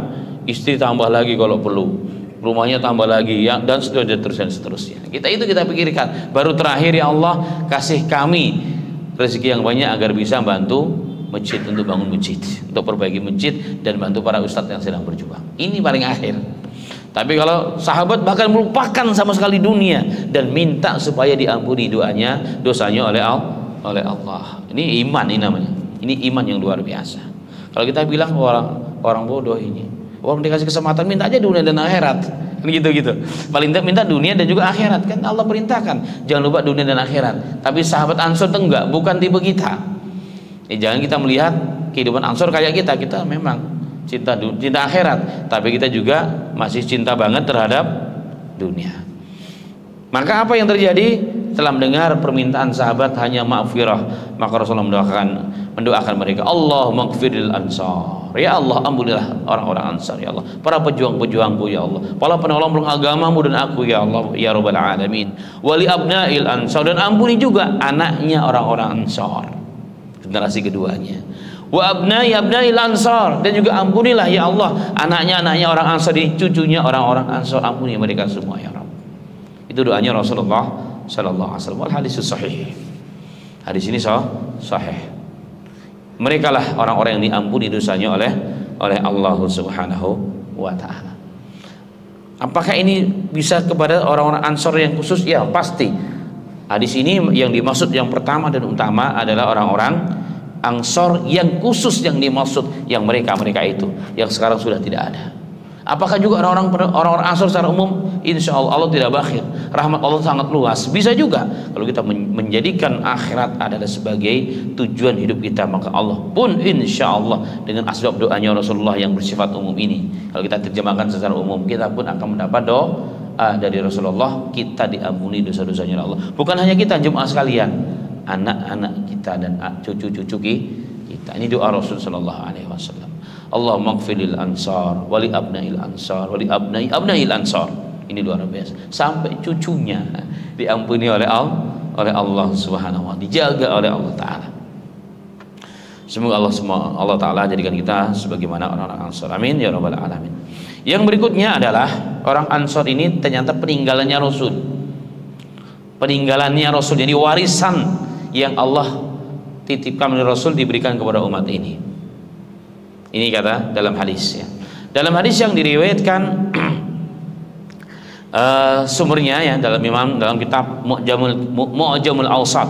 istri tambah lagi kalau perlu, rumahnya tambah lagi, ya, dan seterusnya. Kita pikirkan. Baru terakhir, ya Allah kasih kami rezeki yang banyak agar bisa bantu masjid, untuk bangun masjid, untuk perbaiki masjid dan bantu para ustadz yang sedang berjuang. Ini paling akhir. Tapi kalau sahabat bahkan melupakan sama sekali dunia dan minta supaya diampuni dosanya oleh Allah. Ini iman, ini namanya. Ini iman yang luar biasa. Kalau kita bilang orang bodoh ini, orang dikasih kesempatan minta aja dunia dan akhirat, gitu. Paling tidak minta dunia dan juga akhirat, kan Allah perintahkan jangan lupa dunia dan akhirat. Tapi sahabat Ansor itu enggak, bukan tipe kita. Jangan kita melihat kehidupan Ansor kayak kita memang cinta akhirat, tapi kita juga masih cinta banget terhadap dunia. Maka apa yang terjadi? Setelah mendengar permintaan sahabat hanya maghfirah, maka Rasulullah mendoakan mereka, Allah maghfiril ansar, ya Allah ampunilah orang-orang Ansar, ya Allah, para pejuang-pejuangku, ya Allah, para penolong agamamu dan aku, ya Allah, ya Rabbal Alamin, wali abnail ansar, dan ampuni juga anaknya orang-orang Ansar, generasi keduanya, wa abnail ansar, dan juga ampunilah ya Allah anaknya orang Ansar, cucunya orang-orang Ansar, ampuni mereka semua ya Rabb. Itu doanya Rasulullah sallallahu alaihi wasallam. Wal hadis sahih. Hadis ini sahih. Mereka lah orang-orang yang diampuni dosanya oleh Allah Subhanahu wa taala. Apakah ini bisa kepada orang-orang Ansar yang khusus? Ya, pasti. Hadis ini yang dimaksud yang pertama dan utama adalah orang-orang Ansar yang khusus, yang dimaksud yang mereka itu yang sekarang sudah tidak ada. Apakah juga orang-orang Ansar secara umum? Insya Allah tidak bakhil, rahmat Allah sangat luas. Bisa juga kalau kita menjadikan akhirat adalah sebagai tujuan hidup kita, maka Allah pun insya Allah dengan asbab doanya Rasulullah yang bersifat umum ini, kalau kita terjemahkan secara umum, kita pun akan mendapat doa dari Rasulullah, kita diampuni dosa-dosanya Allah. Bukan hanya kita, jemaah sekalian, anak-anak kita dan cucu-cucu kita. Ini doa Rasul sallallahu alaihi wasallam. Allahumma ighfirlil ansar wali abnail ansar wali abnail ansar. Ini luar biasa. Sampai cucunya diampuni oleh Allah Subhanahu wa taala, dijaga oleh Allah taala. Semoga Allah taala jadikan kita sebagaimana orang-orang Ansar. Amin ya rabbal alamin. Yang berikutnya adalah orang Ansar ini ternyata peninggalannya Rasul. Peninggalannya Rasul, jadi warisan yang Allah titipkan oleh Rasul diberikan kepada umat ini. Ini kata dalam hadis, ya. Dalam hadis yang diriwayatkan sumbernya, ya, dalam kitab Mu'jamul Awsat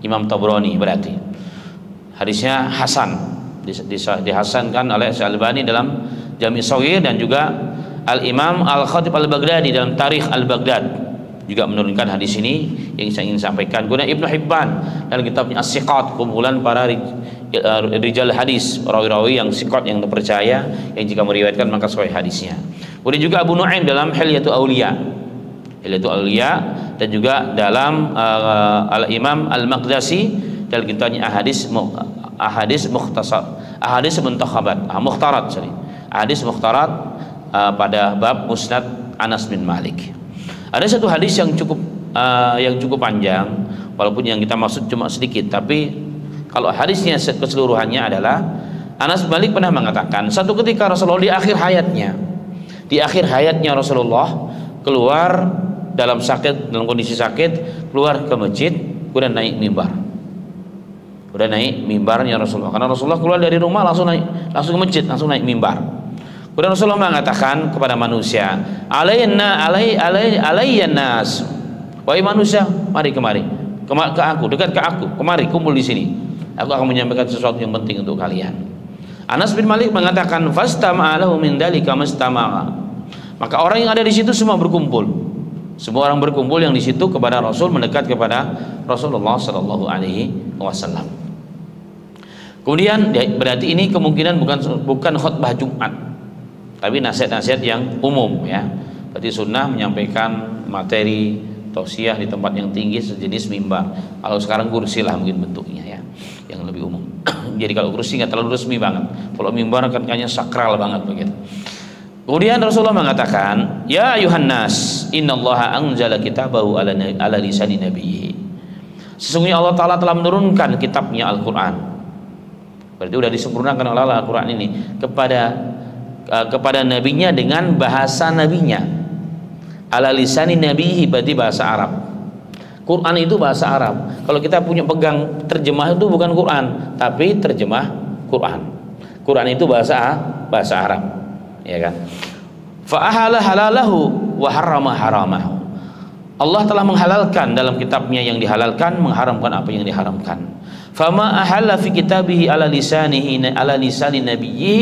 Imam Tabrani, berarti hadisnya hasan, dihasankan oleh Syalbani dalam Jami' Shaghir, dan juga Al-Imam Al-Khatib Al-Baghdadi dalam Tarikh Al-Baghdad juga menurunkan hadis ini yang saya ingin sampaikan. Kemudian Ibnu Hibban dalam kitabnya As-Siqat, kumpulan para rijal hadis, rawi-rawi yang siqat, yang terpercaya, yang jika meriwayatkan maka sahih hadisnya. Kemudian juga Abu Nu'aim dalam Hilyatul Auliya, dan juga dalam Al-Imam Al-Maqdisi dalam kitabnya Ahadis Mukhtarat pada bab Musnad Anas bin Malik. Ada satu hadis yang cukup panjang, walaupun yang kita maksud cuma sedikit, tapi kalau hadisnya keseluruhannya adalah Anas bin Malik pernah mengatakan, satu ketika Rasulullah di akhir hayatnya Rasulullah keluar dalam kondisi sakit, keluar ke masjid, kemudian naik mimbar. Udah naik mimbarnya Rasulullah, karena Rasulullah keluar dari rumah langsung ke masjid, langsung naik mimbar. Kemudian Rasulullah mengatakan kepada manusia, alayyan nas, wahai manusia, mari kemari, ke aku, dekat ke aku, kemari, kumpul di sini. Aku akan menyampaikan sesuatu yang penting untuk kalian. Anas bin Malik mengatakan, fastama'a lahu min dalika mastama'a. Maka orang yang ada di situ semua berkumpul. Semua orang berkumpul yang di situ kepada Rasul, mendekat kepada Rasulullah sallallahu alaihi wasallam. Kemudian berarti ini kemungkinan bukan khutbah Jumat, tapi nasihat-nasihat yang umum ya. Berarti sunnah menyampaikan materi tausiah di tempat yang tinggi sejenis mimbar. Kalau sekarang kursi lah mungkin bentuknya ya, yang lebih umum. Jadi kalau kursi nggak terlalu resmi banget. Kalau mimbar kan kayaknya sakral banget begitu. Kemudian Rasulullah mengatakan, ya ayuhan nas, innallaha anzala kitabahu ala lisani nabiyhi. Sesungguhnya Allah Ta'ala telah menurunkan kitabnya Al-Quran. Berarti sudah disempurnakan oleh Allah Al-Quran ini kepada nabinya dengan bahasa nabinya. Ala lisani nabihi berarti bahasa Arab. Quran itu bahasa Arab. Kalau kita punya pegang terjemah itu bukan Quran, tapi terjemah Quran. Quran itu bahasa Arab, ya kan? Fa ahala halalahu wa harrama haramahu. Allah telah menghalalkan dalam kitabnya yang dihalalkan, mengharamkan apa yang diharamkan. Fama ahalla fi kitabihi ala lisani nabiyyi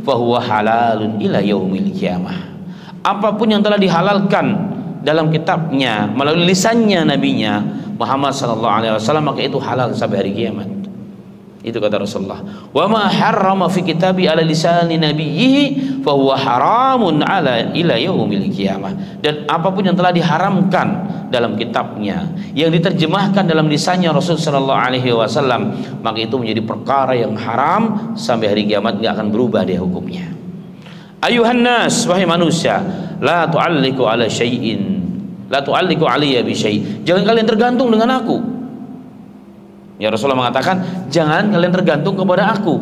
fa huwa halalun ila yaumil qiyamah. Apapun yang telah dihalalkan dalam kitabnya melalui lisannya nabinya Muhammad sallallahu alaihi wasallam, maka itu halal sampai hari kiamat. Itu kata Rasulullah. Wa ma harrama fi kitabi ala lisani nabiyhi fa huwa haramun ala ila yaumil qiyamah. Dan apapun yang telah diharamkan dalam kitabnya yang diterjemahkan dalam lisannya Rasul sallallahu alaihi wasallam, maka itu menjadi perkara yang haram sampai hari kiamat, enggak akan berubah dia hukumnya. Ayuhan nas, wahai manusia, la tu'alliqu ala syai'in, la tu'alliqu alayya bi syai'. Jangan kalian tergantung dengan aku. Ya, Rasulullah mengatakan, jangan kalian tergantung kepada aku.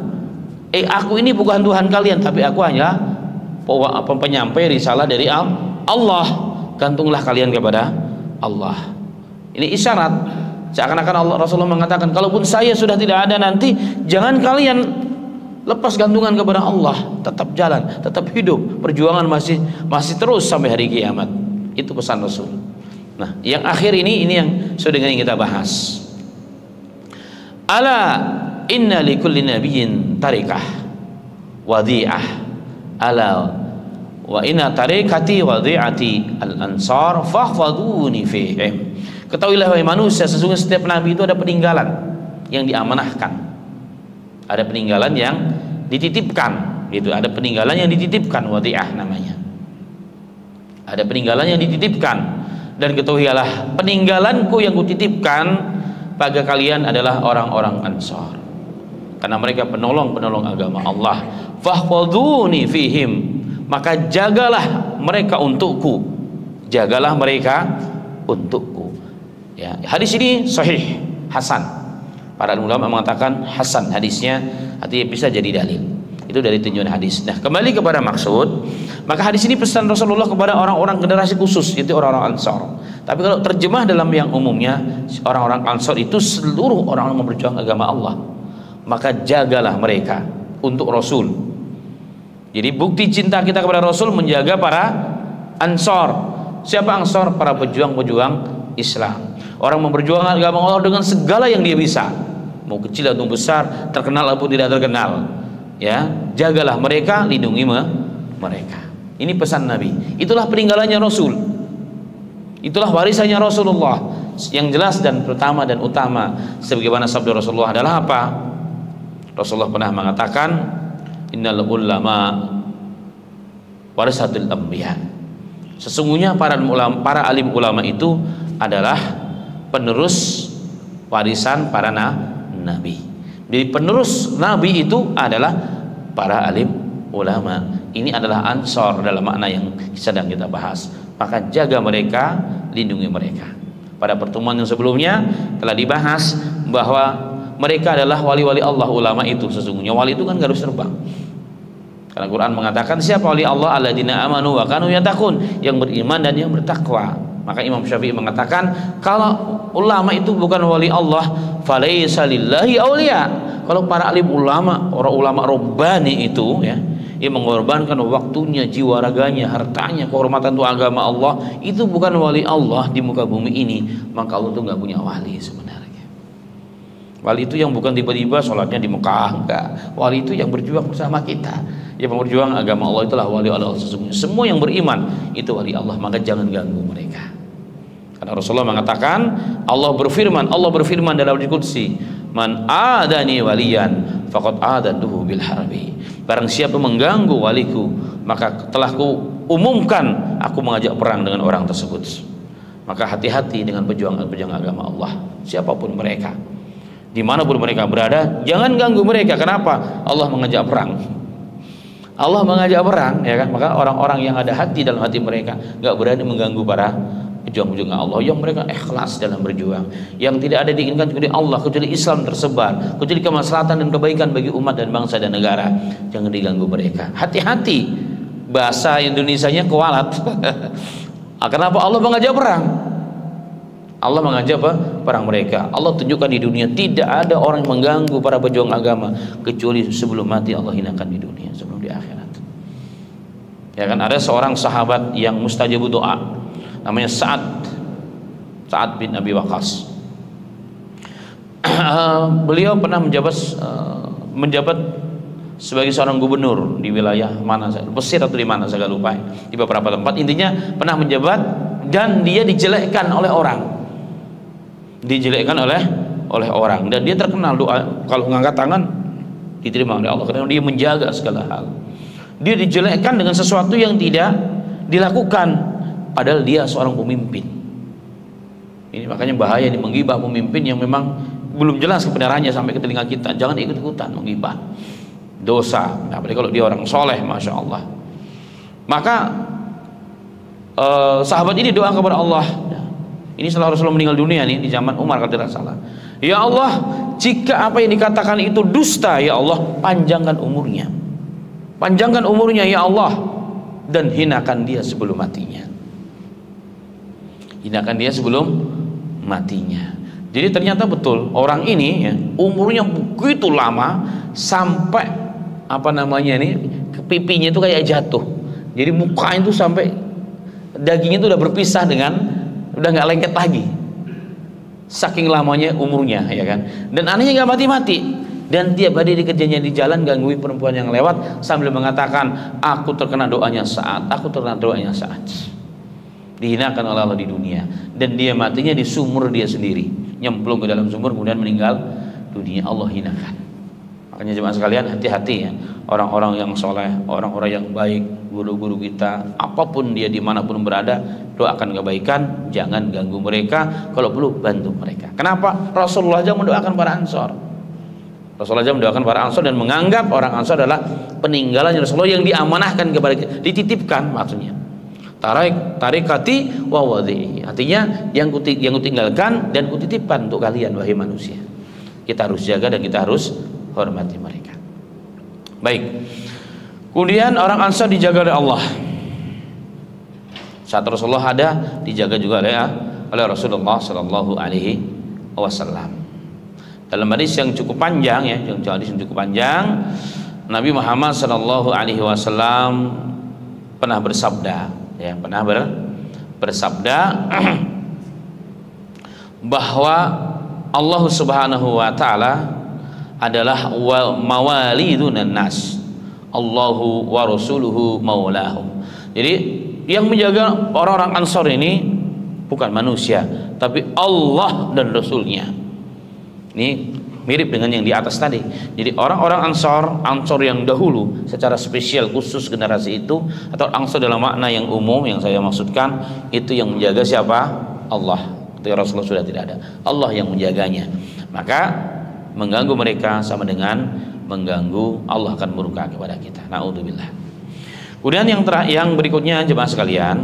Aku ini bukan Tuhan kalian, tapi aku hanya penyampai risalah dari Allah. Gantunglah kalian kepada Allah. Ini isyarat. Seakan-akan Rasulullah mengatakan, kalaupun saya sudah tidak ada nanti, jangan kalian lepas gantungan kepada Allah. Tetap jalan, tetap hidup. Perjuangan masih terus sampai hari kiamat. Itu pesan Rasul. Nah, yang akhir ini yang sudah dengan kita bahas. Ala inna likulli nabiyyin tarikah wadhi'ah. Ala wa inna tarikati wadhi'ati al-ansar fahfaduni fihim. Ketahuilah wahai manusia, sesungguhnya setiap nabi itu ada peninggalan yang diamanahkan, ada peninggalan yang dititipkan gitu, ada peninggalan yang dititipkan, wadhi'ah namanya, ada peninggalan yang dititipkan. Dan ketahuilah peninggalanku yang kutitipkan bagi kalian adalah orang-orang Ansar, karena mereka penolong-penolong agama Allah. Fahfaduni fihim, maka jagalah mereka untukku, jagalah mereka untukku. Ya, hadis ini sahih, hasan. Para ulama mengatakan hasan hadisnya, artinya bisa jadi dalil. Itu dari tinjauan hadis. Nah, kembali kepada maksud, maka hadis ini pesan Rasulullah kepada orang-orang generasi khusus, yaitu orang-orang Ansar. Tapi kalau terjemah dalam yang umumnya, orang-orang Ansar itu seluruh orang yang berjuang agama Allah. Maka jagalah mereka untuk Rasul. Jadi bukti cinta kita kepada Rasul menjaga para Ansar. Siapa Ansar? Para pejuang-pejuang Islam. Orang memperjuangkan agama Allah dengan segala yang dia bisa, mau kecil atau besar, terkenal ataupun tidak terkenal. Ya, jagalah mereka, lindungi mereka. Ini pesan Nabi. Itulah peninggalannya Rasul. Itulah warisannya Rasulullah yang jelas dan pertama dan utama. Sebagaimana sabda Rasulullah adalah apa? Rasulullah pernah mengatakan, innal ulama warasatul anbiya. Sesungguhnya para alim ulama itu adalah penerus warisan para nabi. Jadi penerus nabi itu adalah para alim ulama. Ini adalah Ansar dalam makna yang sedang kita bahas. Maka jaga mereka, lindungi mereka. Pada pertemuan yang sebelumnya telah dibahas bahwa mereka adalah wali-wali Allah. Ulama itu sesungguhnya wali itu kan harus terbang, karena Quran mengatakan siapa wali Allah? Alladzina amanu wa kanu yattaqun, yang beriman dan yang bertakwa. Maka Imam Syafi'i mengatakan kalau ulama itu bukan wali Allah, falaisa lillahi auliya. Kalau para alim ulama, orang ulama robbani itu ya, yang mengorbankan waktunya, jiwa raganya, hartanya, kehormatan untuk agama Allah, itu bukan wali Allah di muka bumi ini, maka Allah itu nggak punya wali sebenarnya. Wali itu yang bukan tiba-tiba sholatnya di Mekah, enggak. Wali itu yang berjuang bersama kita, yang berjuang agama Allah, itulah wali Allah sesungguhnya. Semua yang beriman itu wali Allah, maka jangan ganggu mereka. Karena Rasulullah mengatakan, Allah berfirman dalam hadits qudsi, Man adani waliyan faqad adantuhu bil harbi. Barang siapa mengganggu waliku, maka telah ku umumkan aku mengajak perang dengan orang tersebut. Maka hati-hati dengan pejuang-pejuang agama Allah, siapapun mereka, dimanapun mereka berada, jangan ganggu mereka. Kenapa? Allah mengajak perang. Allah mengajak perang, ya kan? Maka orang-orang yang ada hati dalam hati mereka nggak berani mengganggu para pejuang-pejuang Allah yang mereka ikhlas dalam berjuang, yang tidak ada diinginkan kecuali Allah, kecuali Islam tersebar, kecuali kemaslahatan dan kebaikan bagi umat dan bangsa dan negara. Jangan diganggu mereka. Hati-hati, bahasa Indonesianya kualat. Kenapa Allah mengajak perang? Allah mengajak perang mereka. Allah tunjukkan di dunia tidak ada orang yang mengganggu para pejuang agama kecuali sebelum mati Allah hinakan di dunia, sebelum di akhirat. Ya kan, ada seorang sahabat yang mustajabud doa, namanya Sa'ad bin Abi Waqqas. Beliau pernah menjabat sebagai seorang gubernur di wilayah mana, Mesir atau di mana saya lupa, di beberapa tempat. Intinya pernah menjabat dan dia dijelekkan oleh orang, dan dia terkenal doa kalau mengangkat tangan diterima oleh Allah karena dia menjaga segala hal. Dia dijelekkan dengan sesuatu yang tidak dilakukan, padahal dia seorang pemimpin. Ini makanya bahaya nih menggibah pemimpin yang memang belum jelas kebenarannya sampai ke telinga kita. Jangan ikut-ikutan menggibah, dosa. Apalagi kalau dia orang soleh, masya Allah. Maka sahabat ini doa kepada Allah. Ini setelah Rasulullah meninggal dunia nih, di zaman Umar kalau tidak salah. Ya Allah, jika apa yang dikatakan itu dusta, ya Allah, panjangkan umurnya. Panjangkan umurnya ya Allah, dan hinakan dia sebelum matinya. Hinakan dia sebelum matinya. Jadi ternyata betul orang ini ya, umurnya begitu lama sampai pipinya itu kayak jatuh. Jadi muka itu sampai dagingnya itu udah berpisah dengan, udah nggak lengket lagi. Saking lamanya umurnya, ya kan. Dan anehnya nggak mati-mati. Dan tiap hari dikerjanya di jalan gangguin perempuan yang lewat sambil mengatakan, aku terkena doanya Sa'ad, aku terkena doanya Sa'ad. Dihinakan oleh Allah di dunia, dan dia matinya di sumur dia sendiri, nyemplung ke dalam sumur kemudian meninggal dunia. Allah hinakan. Makanya jemaah sekalian, hati-hati ya, orang-orang yang soleh, orang-orang yang baik, guru-guru kita, apapun dia dimanapun berada, doakan kebaikan, jangan ganggu mereka, kalau perlu bantu mereka. Kenapa? Rasulullah aja mendoakan para Ansor. Rasulullah aja mendoakan para Ansor dan menganggap orang Ansor adalah peninggalan Rasulullah yang diamanahkan kepada kita, dititipkan maksudnya. Tarikati wa wadhi'i, artinya yang kutinggalkan dan kutitipkan untuk kalian wahai manusia. Kita harus jaga dan kita harus hormati mereka. Baik. Kemudian orang Ansar dijaga oleh Allah. Saat Rasulullah ada, dijaga juga oleh Rasulullah Sallallahu Alaihi Wasallam. Dalam hadis yang cukup panjang ya, Nabi Muhammad Sallallahu Alaihi Wasallam pernah bersabda, ya, bersabda bahwa Allah Subhanahu Wa Taala adalah mawalidun nas, Allahu wa rasuluhu maulahum. Jadi yang menjaga orang-orang Ansor ini bukan manusia, tapi Allah dan Rasulnya. Ini mirip dengan yang di atas tadi. Jadi orang-orang Ansor yang dahulu secara spesial khusus generasi itu, atau Ansor dalam makna yang umum yang saya maksudkan, itu yang menjaga siapa? Allah. Ketika Rasulullah sudah tidak ada, Allah yang menjaganya. Maka mengganggu mereka sama dengan mengganggu Allah, akan murka kepada kita. Naudzubillah. Kemudian yang berikutnya jemaah sekalian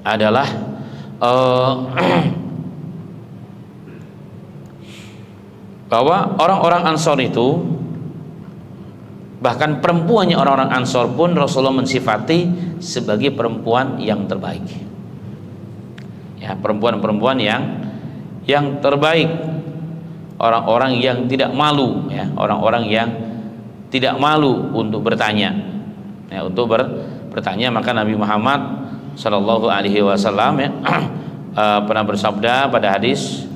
adalah bahwa orang-orang Ansor itu, bahkan perempuannya orang-orang Ansor pun Rasulullah mensifati sebagai perempuan yang terbaik. Ya, perempuan-perempuan yang terbaik, orang-orang yang tidak malu, ya, orang-orang yang tidak malu untuk bertanya, ya, untuk bertanya. Maka Nabi Muhammad Shallallahu Alaihi Wasallam ya, pernah bersabda pada hadis,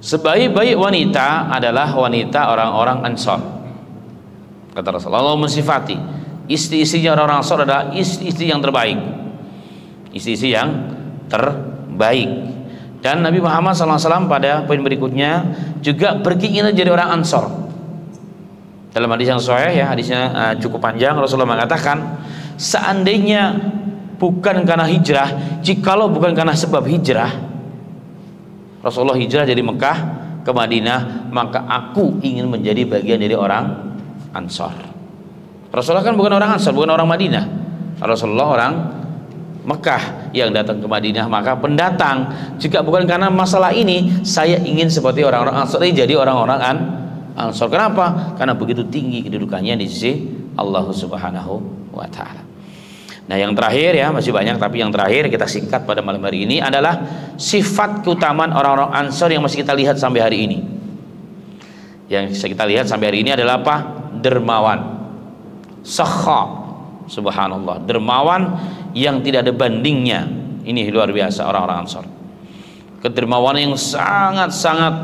sebaik-baik wanita adalah wanita orang-orang Ansor. Kata Rasulullah, Allah mensifati Istri-istrinya orang-orang Ansor adalah istri-istri yang terbaik, istri-istri yang terbaik. Dan Nabi Muhammad SAW pada poin berikutnya juga berkeinginan jadi orang Ansor. Dalam hadis yang sahih, ya, hadisnya cukup panjang, Rasulullah mengatakan, seandainya bukan karena hijrah, jikalau bukan karena sebab hijrah, Rasulullah hijrah dari Mekah ke Madinah, maka aku ingin menjadi bagian dari orang Ansor. Rasulullah kan bukan orang Ansor, bukan orang Madinah. Rasulullah orang Mekah yang datang ke Madinah, maka pendatang, jika bukan karena masalah ini, saya ingin seperti orang-orang Ansor ini, jadi orang-orang Ansor. Kenapa? Karena begitu tinggi kedudukannya di sisi Allah Subhanahu wa Ta'ala. Nah, yang terakhir, ya, masih banyak, tapi yang terakhir kita singkat pada malam hari ini adalah sifat keutamaan orang-orang Ansor yang masih kita lihat sampai hari ini. Yang kita lihat sampai hari ini adalah apa? Dermawan, sakha, subhanallah, dermawan yang tidak ada bandingnya. Ini luar biasa orang-orang Ansor. Kedermawanan yang sangat-sangat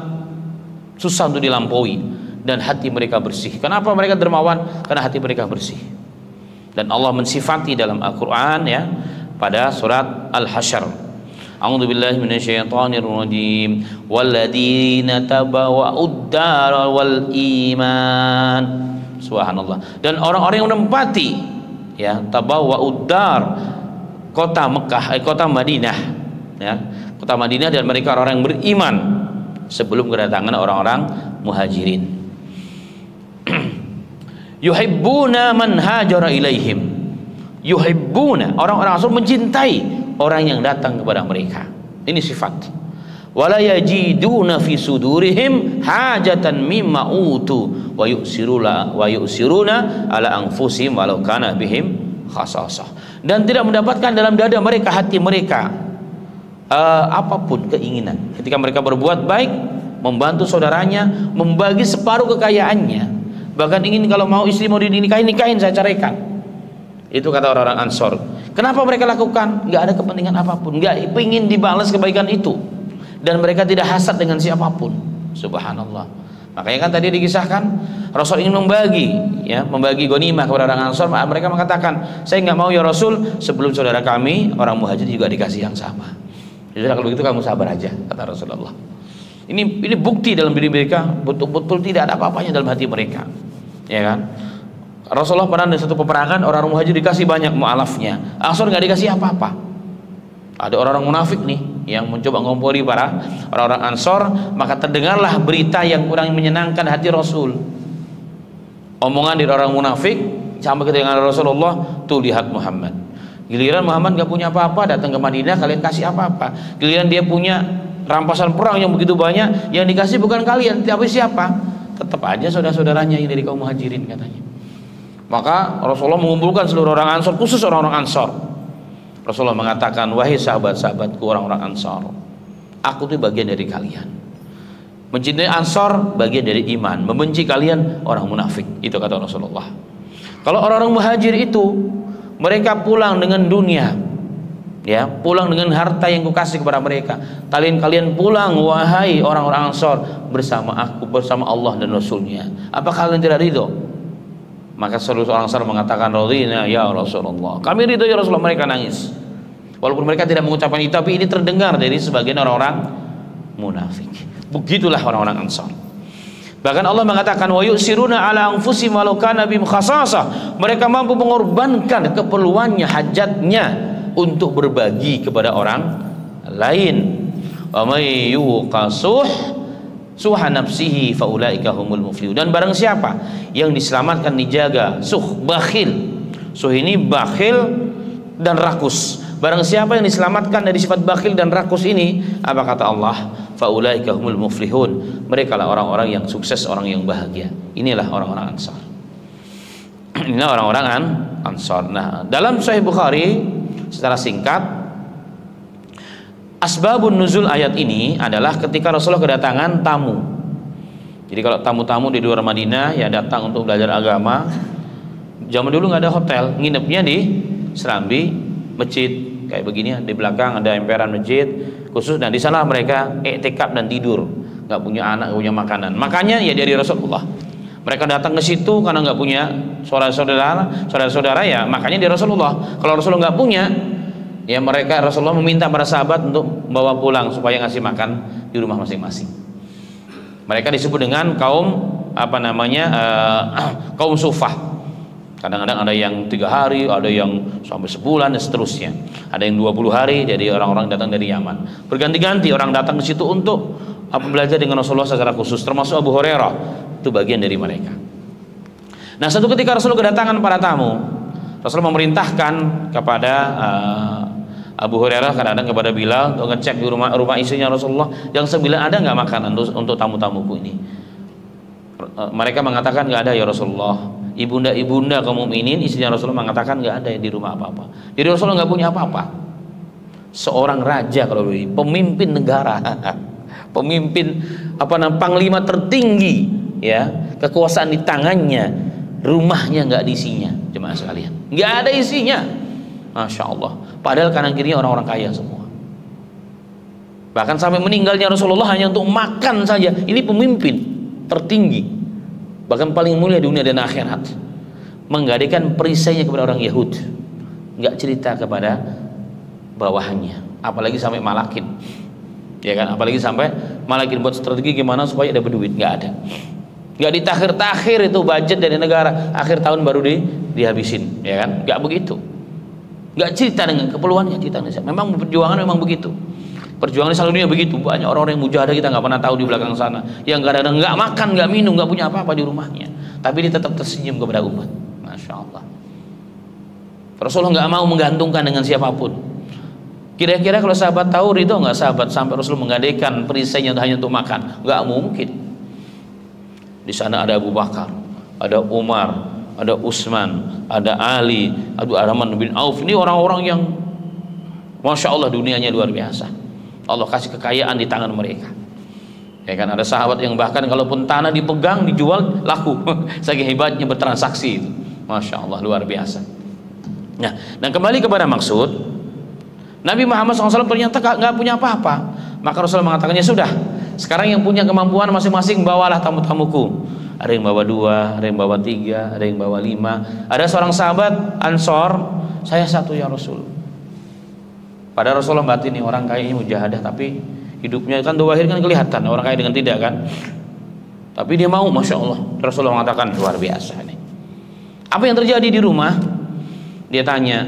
susah untuk dilampaui, dan hati mereka bersih. Kenapa mereka dermawan? Karena hati mereka bersih. Dan Allah mensifati dalam Al-Quran, ya, pada surat Al-Hasyr, a'udzubillahi minasyaitonir rajim, walladzina tabawwa'ud dar wal iman. Subhanallah. Dan orang-orang yang menempati, ya, tabawwa'ud dar, kota Mekah, kota Madinah, ya, kota Madinah, dan mereka orang yang beriman sebelum kedatangan orang-orang muhajirin. Yuhibbuna man hajara ilaihim. Yuhibbuna, orang-orang Ansor mencintai orang yang datang kepada mereka. Ini sifat. Wala yajiduna fi sudurihim hajatan mimma utu wa yusiruna ala anfusihim walau kana bihim khasasah. Dan tidak mendapatkan dalam dada mereka, hati mereka, apapun keinginan. Ketika mereka berbuat baik, membantu saudaranya, membagi separuh kekayaannya, bahkan ingin kalau mau istri mau dinikahin, nikahin, saya ceraikan. Itu kata orang-orang Ansor. Kenapa mereka lakukan? Nggak ada kepentingan apapun, nggak ingin dibalas kebaikan itu, dan mereka tidak hasad dengan siapapun. Subhanallah. Makanya kan tadi dikisahkan Rasul ingin membagi, ya, membagi ghanimah kepada orang Ansor. Mereka mengatakan, saya nggak mau ya Rasul, sebelum saudara kami orang muhajir juga dikasih yang sama. Jadi kalau begitu kamu sabar aja, kata Rasulullah. Ini bukti dalam diri mereka betul-betul tidak ada apa-apanya dalam hati mereka, ya kan? Rasulullah pernah di satu peperangan orang muhajir dikasih banyak mu'alafnya, Ansor nggak dikasih apa-apa. Ada orang-orang munafik nih yang mencoba ngompori para orang-orang Ansor, maka terdengarlah berita yang kurang menyenangkan hati Rasul. Omongan dari orang munafik sampai ketika Rasulullah, tuh lihat Muhammad. Giliran Muhammad nggak punya apa-apa, datang ke Madinah, kalian kasih apa-apa. Giliran dia punya rampasan perang yang begitu banyak, yang dikasih bukan kalian, tapi siapa? Tetap aja saudara-saudaranya yang dari kaum muhajirin, katanya. Maka Rasulullah mengumpulkan seluruh orang Ansor, khusus orang-orang Ansor. Rasulullah mengatakan, wahai sahabat-sahabatku orang-orang Ansor, aku tuh bagian dari kalian. Mencintai Ansor bagian dari iman, membenci kalian orang munafik. Itu kata Rasulullah. Kalau orang-orang muhajir itu mereka pulang dengan dunia, ya, pulang dengan harta yang kukasih kepada mereka. Kalian pulang wahai orang-orang Ansor bersama aku, bersama Allah dan Rasulnya. Apa kalian tidak ridho? Maka seluruh orang Ansor mengatakan, radhina ya Rasulullah, kami ridho ya Rasulullah. Mereka nangis, walaupun mereka tidak mengucapkan itu, tapi ini terdengar dari sebagian orang-orang munafik. Begitulah orang-orang Ansor. Bahkan Allah mengatakan, wa yusiruna ala anfusihim walau kana bihim khasasah. Mereka mampu mengorbankan keperluannya, hajatnya, untuk berbagi kepada orang lain. Wa may yuqasuh suha nafsihi faulaika humul muflihun. Dan barang siapa yang diselamatkan, dijaga bakhil. Ini bakhil dan rakus. Barang siapa yang diselamatkan dari sifat bakhil dan rakus ini, apa kata Allah? Faulaika humul muflihun. Mereka lah orang-orang yang sukses, orang yang bahagia. Inilah orang-orang Ansar. Inilah orang-orang Ansar. Nah, dalam Sahih Bukhari secara singkat, asbabun nuzul ayat ini adalah ketika Rasulullah kedatangan tamu. Jadi kalau tamu-tamu di luar Madinah ya datang untuk belajar agama, zaman dulu nggak ada hotel, nginepnya di serambi masjid kayak begini, di belakang ada emperan masjid khusus, dan di sana mereka iktikaf dan tidur, nggak punya anak, nggak punya makanan. Makanya ya dari Rasulullah Mereka datang ke situ karena nggak punya saudara-saudara ya, makanya di Rasulullah. Kalau Rasulullah nggak punya, ya Rasulullah meminta para sahabat untuk bawa pulang supaya ngasih makan di rumah masing-masing. Mereka disebut dengan kaum kaum sufah. Kadang-kadang ada yang 3 hari, ada yang sampai sebulan dan seterusnya. Ada yang 20 hari, jadi orang-orang datang dari Yaman. Berganti-ganti orang datang ke situ untuk belajar dengan Rasulullah secara khusus, termasuk Abu Hurairah, itu bagian dari mereka. Nah, satu ketika Rasulullah kedatangan para tamu, Rasulullah memerintahkan kepada Abu Hurairah, kadang-kadang kepada Bilal untuk ngecek di rumah istrinya Rasulullah yang 9 ada nggak makanan untuk tamu-tamuku ini. Mereka mengatakan nggak ada ya Rasulullah. Ibunda kaum mukminin istrinya Rasulullah mengatakan nggak ada di rumah apa-apa. Jadi Rasulullah nggak punya apa-apa. Seorang raja, kalau pemimpin negara, pemimpin panglima tertinggi, ya, kekuasaan di tangannya, rumahnya nggak ada isinya, jemaah sekalian, nggak ada isinya. Masya Allah. Padahal kanan kirinya orang-orang kaya semua. Bahkan sampai meninggalnya Rasulullah hanya untuk makan saja. Ini pemimpin tertinggi, bahkan paling mulia dunia dan akhirat, menggadaikan perisainya kepada orang Yahudi, nggak cerita kepada bawahannya, apalagi sampai malakin, ya kan? Apalagi sampai malakin buat strategi gimana supaya ada berduit, nggak ada. Nggak ditakhir-takhir itu budget dari negara, akhir tahun baru dihabisin, ya kan? Nggak begitu. Nggak cerita dengan keperluannya, cerita. Memang perjuangan memang begitu. Perjuangan di seluruh dunia begitu. Banyak orang-orang yang mujahadah kita nggak pernah tahu di belakang sana, yang kadang-kadang nggak makan, nggak minum, nggak punya apa-apa di rumahnya, tapi dia tetap tersenyum kepada umat. Masya Allah. Rasulullah nggak mau menggantungkan dengan siapapun. Kira-kira kalau sahabat tahu ridho nggak sahabat sampai Rasulullah menggadaikan perisainya hanya untuk makan? Nggak mungkin. Di sana ada Abu Bakar, ada Umar, ada Utsman, ada Ali, ada Abdurrahman bin Auf. Ini orang-orang yang Masya Allah dunianya luar biasa. Allah kasih kekayaan di tangan mereka, ya kan? Ada sahabat yang bahkan kalaupun tanah dipegang dijual laku saking hebatnya bertransaksi itu. Masya Allah luar biasa. Nah, dan kembali kepada maksud, Nabi Muhammad SAW ternyata nggak punya apa-apa. Maka Rasulullah mengatakan, ya sudah, sekarang yang punya kemampuan masing-masing bawalah tamu-tamuku. Ada yang bawa 2, ada yang bawa 3, ada yang bawa 5. Ada seorang sahabat Ansor, saya 1 ya Rasul. Padahal Rasulullah batin nih, orang kaya ini mujahadah, tapi hidupnya kan doahir kan kelihatan, orang kaya dengan tidak kan. Tapi dia mau, Masya Allah. Rasulullah mengatakan luar biasa nih. Apa yang terjadi di rumah? Dia tanya,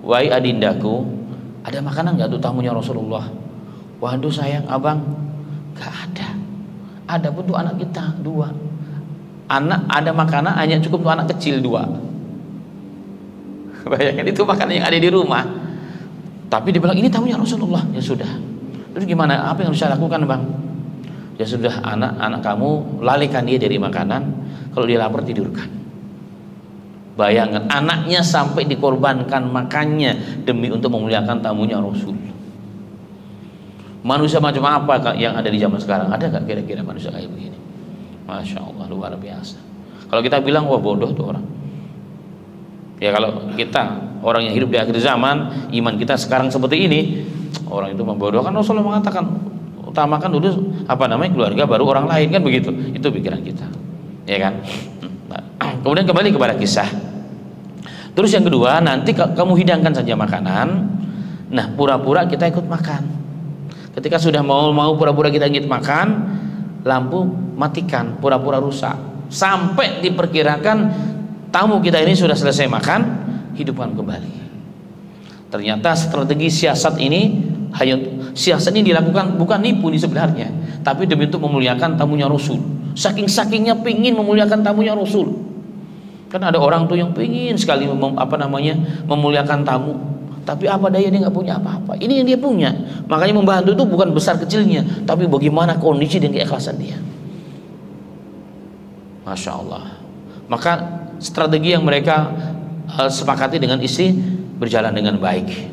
wahai adindaku, ada makanan nggak tuh tamunya Rasulullah? Waduh sayang abang, nggak ada. Ada pun tuh anak kita 2. Anak ada makanan hanya cukup untuk anak kecil 2. Bayangkan itu makanan yang ada di rumah. Tapi dia bilang ini tamunya Rasulullah. Ya sudah. Terus gimana? Apa yang harus saya lakukan bang? Ya sudah, anak kamu lalikan dia dari makanan. Kalau dia lapar tidurkan. Bayangkan anaknya sampai dikorbankan makannya demi untuk memuliakan tamunya Rasul. Manusia macam apa yang ada di zaman sekarang? Ada nggak kira-kira manusia kayak begini? Masya Allah luar biasa. Kalau kita bilang wah bodoh tuh orang. Ya kalau kita orang yang hidup di akhir zaman, iman kita sekarang seperti ini, orang itu membodohkan. Rasulullah mengatakan utamakan dulu keluarga baru orang lain, kan begitu. Itu pikiran kita, ya kan? Nah, kemudian kembali kepada kisah. Terus yang kedua, nanti kamu hidangkan saja makanan. Nah, pura-pura kita ikut makan. Ketika sudah mau pura-pura kita ikut makan, lampu matikan, pura-pura rusak. Sampai diperkirakan tamu kita ini sudah selesai makan, hidupkan kembali. Ternyata strategi siasat ini dilakukan bukan nipu ini sebenarnya, tapi demi untuk memuliakan tamunya Rasul. Saking-sakingnya pingin memuliakan tamunya Rasul. Kan ada orang tuh yang pingin sekali memuliakan tamu, tapi apa daya dia nggak punya apa-apa. Ini yang dia punya. Makanya membantu itu bukan besar kecilnya, tapi bagaimana kondisi dan keikhlasan dia. Masya Allah. Maka strategi yang mereka sepakati dengan istri berjalan dengan baik.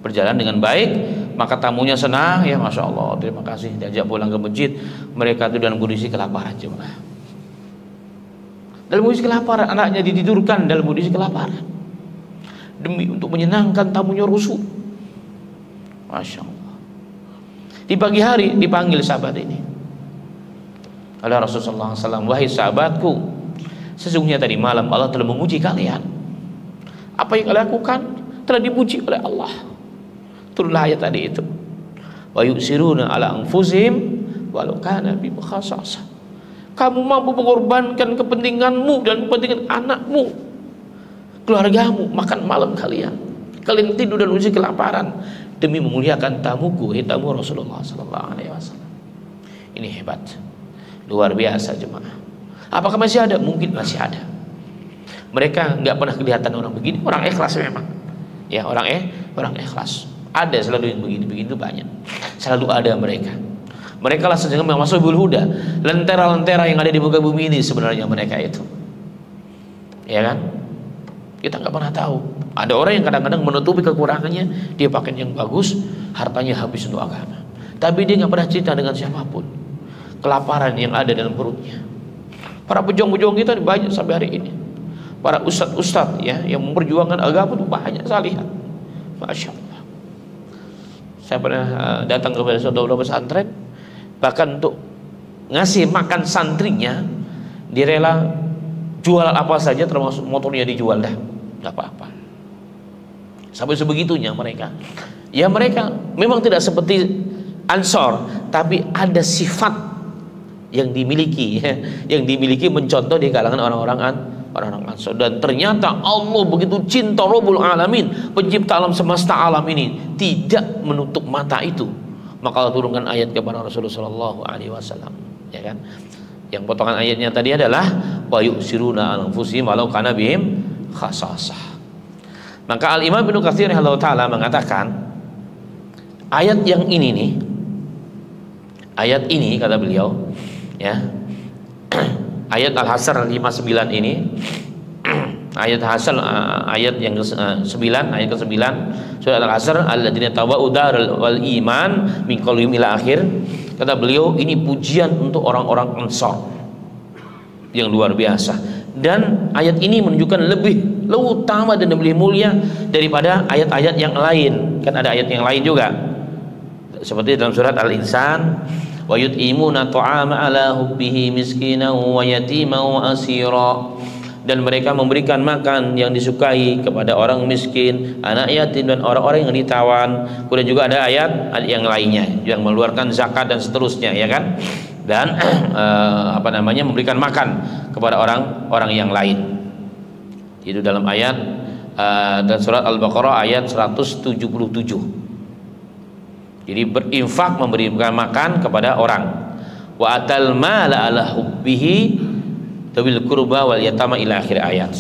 Berjalan dengan baik, maka tamunya senang, ya Masya Allah, terima kasih, diajak pulang ke masjid. Mereka itu dalam kondisi kelaparan jemaah. Dalam kondisi kelaparan, anaknya ditidurkan dalam kondisi kelaparan demi untuk menyenangkan tamunya Rasul. Masya Allah. Di pagi hari dipanggil sahabat ini. oleh Rasulullah SAW, wahai sahabatku, sesungguhnya tadi malam Allah telah menguji kalian. Apa yang kalian lakukan telah dipuji oleh Allah. Turunlah ayat tadi itu. Wa yusiruna ala anfusihim walau kana bihim khassasah. Kamu mampu mengorbankan kepentinganmu dan kepentingan anakmu, keluargamu, makan malam kalian. Kalian tidur dan uji kelaparan demi memuliakan tamuku, tamu Rasulullah SAW. Ini hebat, luar biasa jemaah. Apakah masih ada? Mungkin masih ada. Mereka nggak pernah kelihatan orang begini, orang ikhlas memang. Ya, orang ikhlas. Ada selalu yang begini-begini itu banyak. Selalu ada mereka. Mereka lah sedang masuk huda. Lentera-lentera yang ada di muka bumi ini sebenarnya mereka itu. Ya kan? Kita nggak pernah tahu. Ada orang yang kadang-kadang menutupi kekurangannya, dia pakai yang bagus, hartanya habis untuk agama. Tapi dia nggak pernah cerita dengan siapapun kelaparan yang ada dalam perutnya. Para pejuang-pejuang kita banyak sampai hari ini. Para ustadz-ustadz ya yang memperjuangkan agama itu banyak saya lihat. Masya Allah. Saya pernah datang kepada saudara pesantren, bahkan untuk ngasih makan santrinya, dia rela jual apa saja termasuk motornya dijual dah, nggak apa-apa. Sampai sebegitunya mereka. Ya mereka memang tidak seperti Ansor, tapi ada sifat yang dimiliki, yang dimiliki mencontoh di kalangan orang-orang Ansor. Dan ternyata Allah begitu cinta Rabbul Alamin, pencipta alam semesta alam ini, tidak menutup mata itu. Maka Allah turunkan ayat kepada Rasulullah SAW, ya kan? Yang potongan ayatnya tadi adalah wa yusiruna ala anfusihim walau kana bihim khassasah. Maka Al-Imam Ibnu Katsir rahimahullah taala mengatakan ayat yang ini nih, ayat ini kata beliau ya, ayat Al-Hasr 59 ini, ayat Hasr ayat yang ke-9, ayat ke-9 surah Al-Hasr, alladzina tabau daral wal iman min qaulihim ila akhir. Kata beliau ini pujian untuk orang-orang Ansor yang luar biasa. Dan ayat ini menunjukkan lebih utama dan lebih mulia daripada ayat-ayat yang lain. Kan ada ayat yang lain juga, seperti dalam surat Al-Insan, wa yut'imuna ta'ama ala hubbihi miskinan wa yatiman wa asira. Dan mereka memberikan makan yang disukai kepada orang miskin, anak yatim dan orang-orang yang ditawan. Kemudian juga ada ayat yang lainnya yang mengeluarkan zakat dan seterusnya, ya kan? Dan memberikan makan kepada orang-orang yang lain. Itu dalam ayat dan surat Al-Baqarah ayat 177. Jadi berinfak, memberikan makan kepada orang. Wa atal mala ala hubbihi tabil kurba wal yatama ila akhir ayat.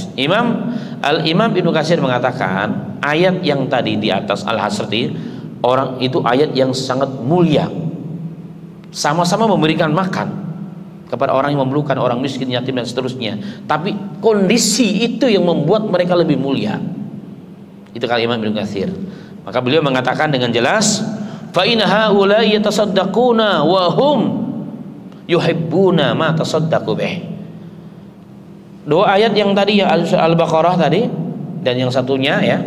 Al-Imam Ibnu Katsir mengatakan ayat yang tadi di atas Al-Hasr orang itu ayat yang sangat mulia. Sama-sama memberikan makan kepada orang yang memerlukan, orang miskin, yatim dan seterusnya. Tapi kondisi itu yang membuat mereka lebih mulia. Itu kata Imam Ibnu Katsir. Maka beliau mengatakan dengan jelas, fa inna haula'i yatasaddaquna wa hum yuhibbuna ma tasaddaqu bih. Dua ayat yang tadi ya Al-Baqarah tadi dan yang satunya ya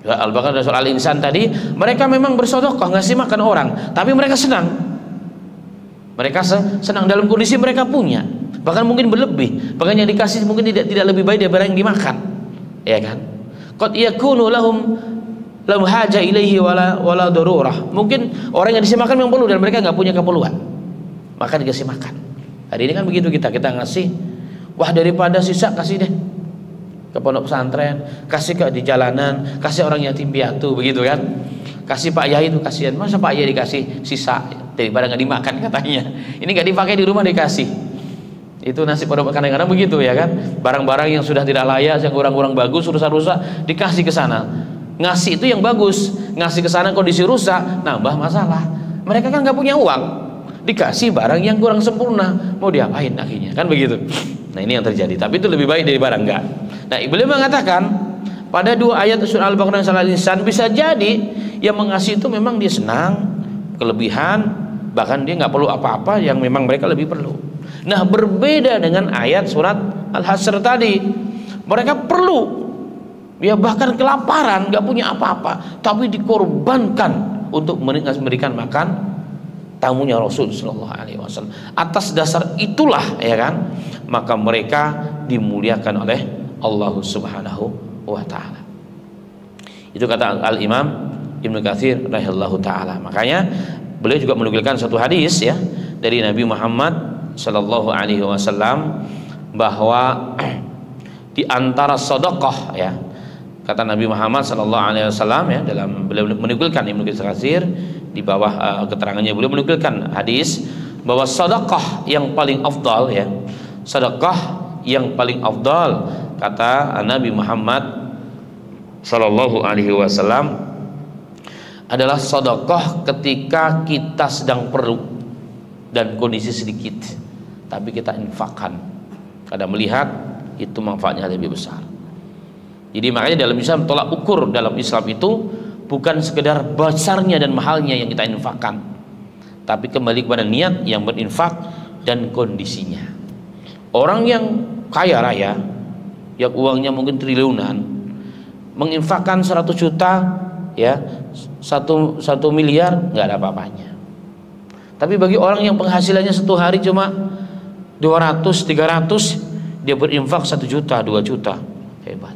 Al-Baqarah dan surah Al-Insan tadi, mereka memang bersedekah ngasih makan orang, tapi mereka senang. Mereka senang dalam kondisi mereka punya, bahkan mungkin berlebih, bahkan yang dikasih mungkin tidak lebih baik daripada yang dimakan, ya kan? Qad yakunu lahum haja ilaihi wala darurah. Mungkin orang yang dikasih makan memang perlu dan mereka nggak punya keperluan, maka dikasih makan. Hari ini kan begitu, kita ngasih, wah daripada sisa kasih deh ke pondok pesantren, kasih ke di jalanan, kasih orang yatim piatu, begitu kan? Kasih Pak Yai itu kasihan, masa Pak Yai dikasih sisa daripada nggak dimakan katanya. Ini nggak dipakai di rumah dikasih. Itu nasib pondok kadang-kadang begitu ya kan? Barang-barang yang sudah tidak layak, yang kurang-kurang bagus, rusak-rusak, dikasih ke sana. Ngasih itu yang bagus, ngasih ke sana kondisi rusak, nambah masalah. Mereka kan nggak punya uang, dikasih barang yang kurang sempurna, mau diapain akhirnya? Kan begitu. Nah ini yang terjadi, tapi itu lebih baik dari barang enggak. Nah beliau mengatakan pada dua ayat surah Al-Baqarah dan surah Al-Insan, bisa jadi yang mengasih itu memang dia senang, kelebihan, bahkan dia nggak perlu apa-apa yang memang mereka lebih perlu. Nah berbeda dengan ayat surat Al-Hasr tadi, mereka perlu, ya bahkan kelaparan, nggak punya apa-apa, tapi dikorbankan untuk memberikan makan tamunya Rasul sallallahu alaihi wasallam. Atas dasar itulah, ya kan, maka mereka dimuliakan oleh Allah Subhanahu wa taala. Itu kata Al-Imam Ibnu Katsir rahimahullahu taala. Makanya beliau juga menukilkan satu hadis ya dari Nabi Muhammad sallallahu alaihi wasallam bahwa di antara sedekah, ya, kata Nabi Muhammad sallallahu alaihi wasallam, ya, dalam beliau menukilkan Ibnu Katsir di bawah keterangannya, beliau menukilkan hadis bahwa sedekah yang paling afdal, ya, sedekah yang paling afdal, kata Nabi Muhammad sallallahu alaihi wasallam, adalah sedekah ketika kita sedang perlu dan kondisi sedikit, tapi kita infakkan karena melihat itu manfaatnya lebih besar. Jadi makanya dalam Islam, tolak ukur dalam Islam itu bukan sekedar besarnya dan mahalnya yang kita infakkan, tapi kembali kepada niat yang berinfak dan kondisinya. Orang yang kaya raya, yang uangnya mungkin triliunan, menginfakkan 100 juta, ya, 1 miliar, nggak ada apa-apanya. Tapi bagi orang yang penghasilannya satu hari cuma 200, 300, dia berinfak 1 juta, 2 juta, hebat,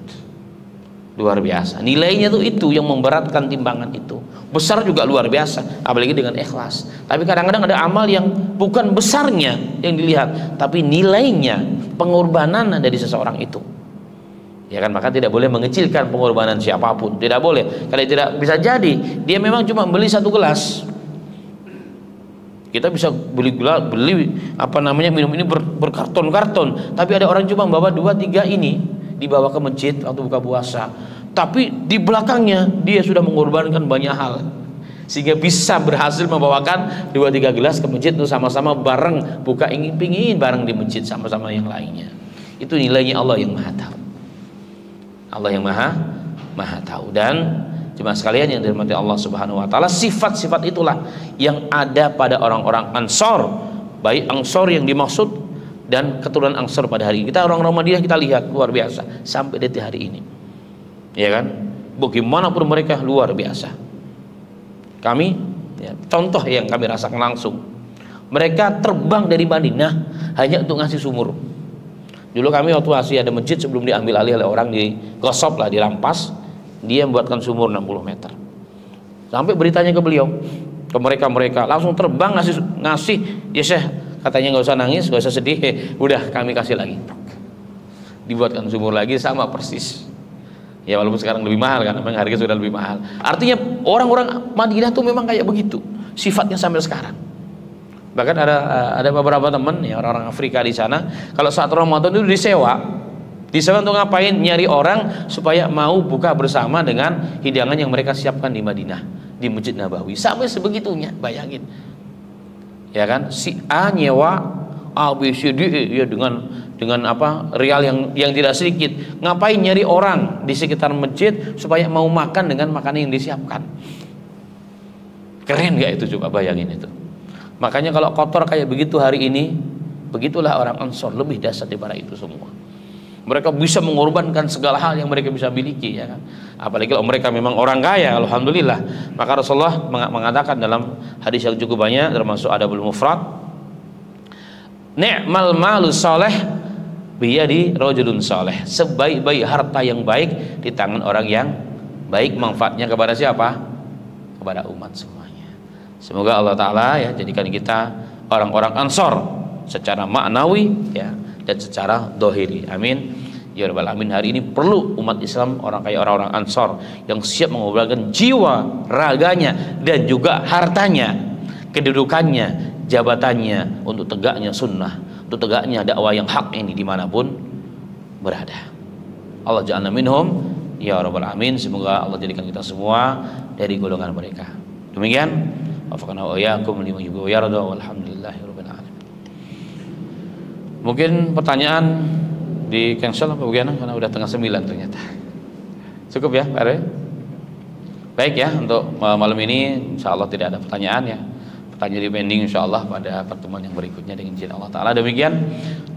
luar biasa. Nilainya tuh itu yang memberatkan timbangan itu. Besar juga luar biasa, apalagi dengan ikhlas. Tapi kadang-kadang ada amal yang bukan besarnya yang dilihat, tapi nilainya, pengorbanan dari seseorang itu. Ya kan, maka tidak boleh mengecilkan pengorbanan siapapun, tidak boleh. Kalau tidak, bisa jadi dia memang cuma beli 1 gelas. Kita bisa beli minum ini berkarton-karton, tapi ada orang cuma bawa 2-3 ini, dibawa ke masjid waktu buka puasa, tapi di belakangnya dia sudah mengorbankan banyak hal sehingga bisa berhasil membawakan 2-3 gelas ke masjid untuk sama-sama bareng buka ingin bareng di masjid sama-sama yang lainnya. Itu nilainya Allah yang Maha tahu. Allah yang maha tahu. Dan jemaah sekalian yang dirahmati Allah Subhanahu wa taala, sifat-sifat itulah yang ada pada orang-orang Ansor, baik Ansor yang dimaksud dan keturunan Ansor pada hari ini. Kita orang Madinah kita lihat luar biasa sampai detik hari ini, ya kan, bagaimanapun mereka luar biasa. Kami, ya, contoh yang kami rasakan langsung, mereka terbang dari Madinah hanya untuk ngasih sumur. Dulu kami waktu masih ada masjid sebelum diambil alih oleh orang, digosop lah, dirampas, dia membuatkan sumur 60 meter. Sampai beritanya ke beliau, ke mereka langsung terbang ngasih, ya Syekh, katanya nggak usah nangis, nggak usah sedih, udah kami kasih lagi. Dibuatkan sumur lagi sama persis. Ya walaupun sekarang lebih mahal kan, memang harga sudah lebih mahal. Artinya orang-orang Madinah tuh memang kayak begitu sifatnya sampai sekarang. Bahkan ada beberapa teman, ya, orang-orang Afrika di sana, kalau saat Ramadan itu disewa untuk ngapain? Nyari orang supaya mau buka bersama dengan hidangan yang mereka siapkan di Madinah, di Masjid Nabawi. Sampai sebegitunya, bayangin, ya kan, si A nyewa A B C D E, ya, dengan apa, real yang tidak sedikit. Ngapain nyari orang di sekitar masjid supaya mau makan dengan makanan yang disiapkan? Keren gak itu? Coba bayangin itu. Makanya kalau kotor kayak begitu hari ini, begitulah orang Ansor, lebih dahsyat daripada itu semua. Mereka bisa mengorbankan segala hal yang mereka bisa miliki, ya kan? Apalagi kalau mereka memang orang kaya, alhamdulillah. Maka Rasulullah mengatakan dalam hadis yang cukup banyak, termasuk Adabul Mufrad, ni'mal malu saleh biyadi rajulun saleh. Sebaik-baik harta yang baik di tangan orang yang baik, manfaatnya kepada siapa? Kepada umat semuanya. Semoga Allah Ta'ala, ya, jadikan kita orang-orang Ansor secara maknawi, ya, dan secara dohiri. Amin ya rabbal alamin. Hari ini perlu umat Islam orang kayak orang-orang Ansor yang siap mengorbankan jiwa, raganya, dan juga hartanya, kedudukannya, jabatannya, untuk tegaknya sunnah, untuk tegaknya dakwah yang hak ini dimanapun berada. Allah ja'alna minhum ya rabbal alamin. Semoga Allah jadikan kita semua dari golongan mereka. Demikian, wafaqana wa iyyakum lima yuhibbu wa yarda, walhamdulillahirabbil alamin. Mungkin pertanyaan di cancel apa bagaimana, karena udah tengah 9 ternyata. Cukup ya Pak Rw? Baik ya, untuk malam ini insyaallah tidak ada pertanyaan, ya. Pertanyaan di pending insyaallah pada pertemuan yang berikutnya dengan izin Allah Ta'ala. Demikian,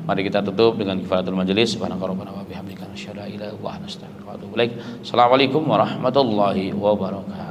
mari kita tutup dengan kifaratul majelis. Subhanaka rabbana wa bihamdika asyhadu an la ilaha illa anta astaghfiruka wa atubu ilaik. Assalamualaikum warahmatullahi wabarakatuh.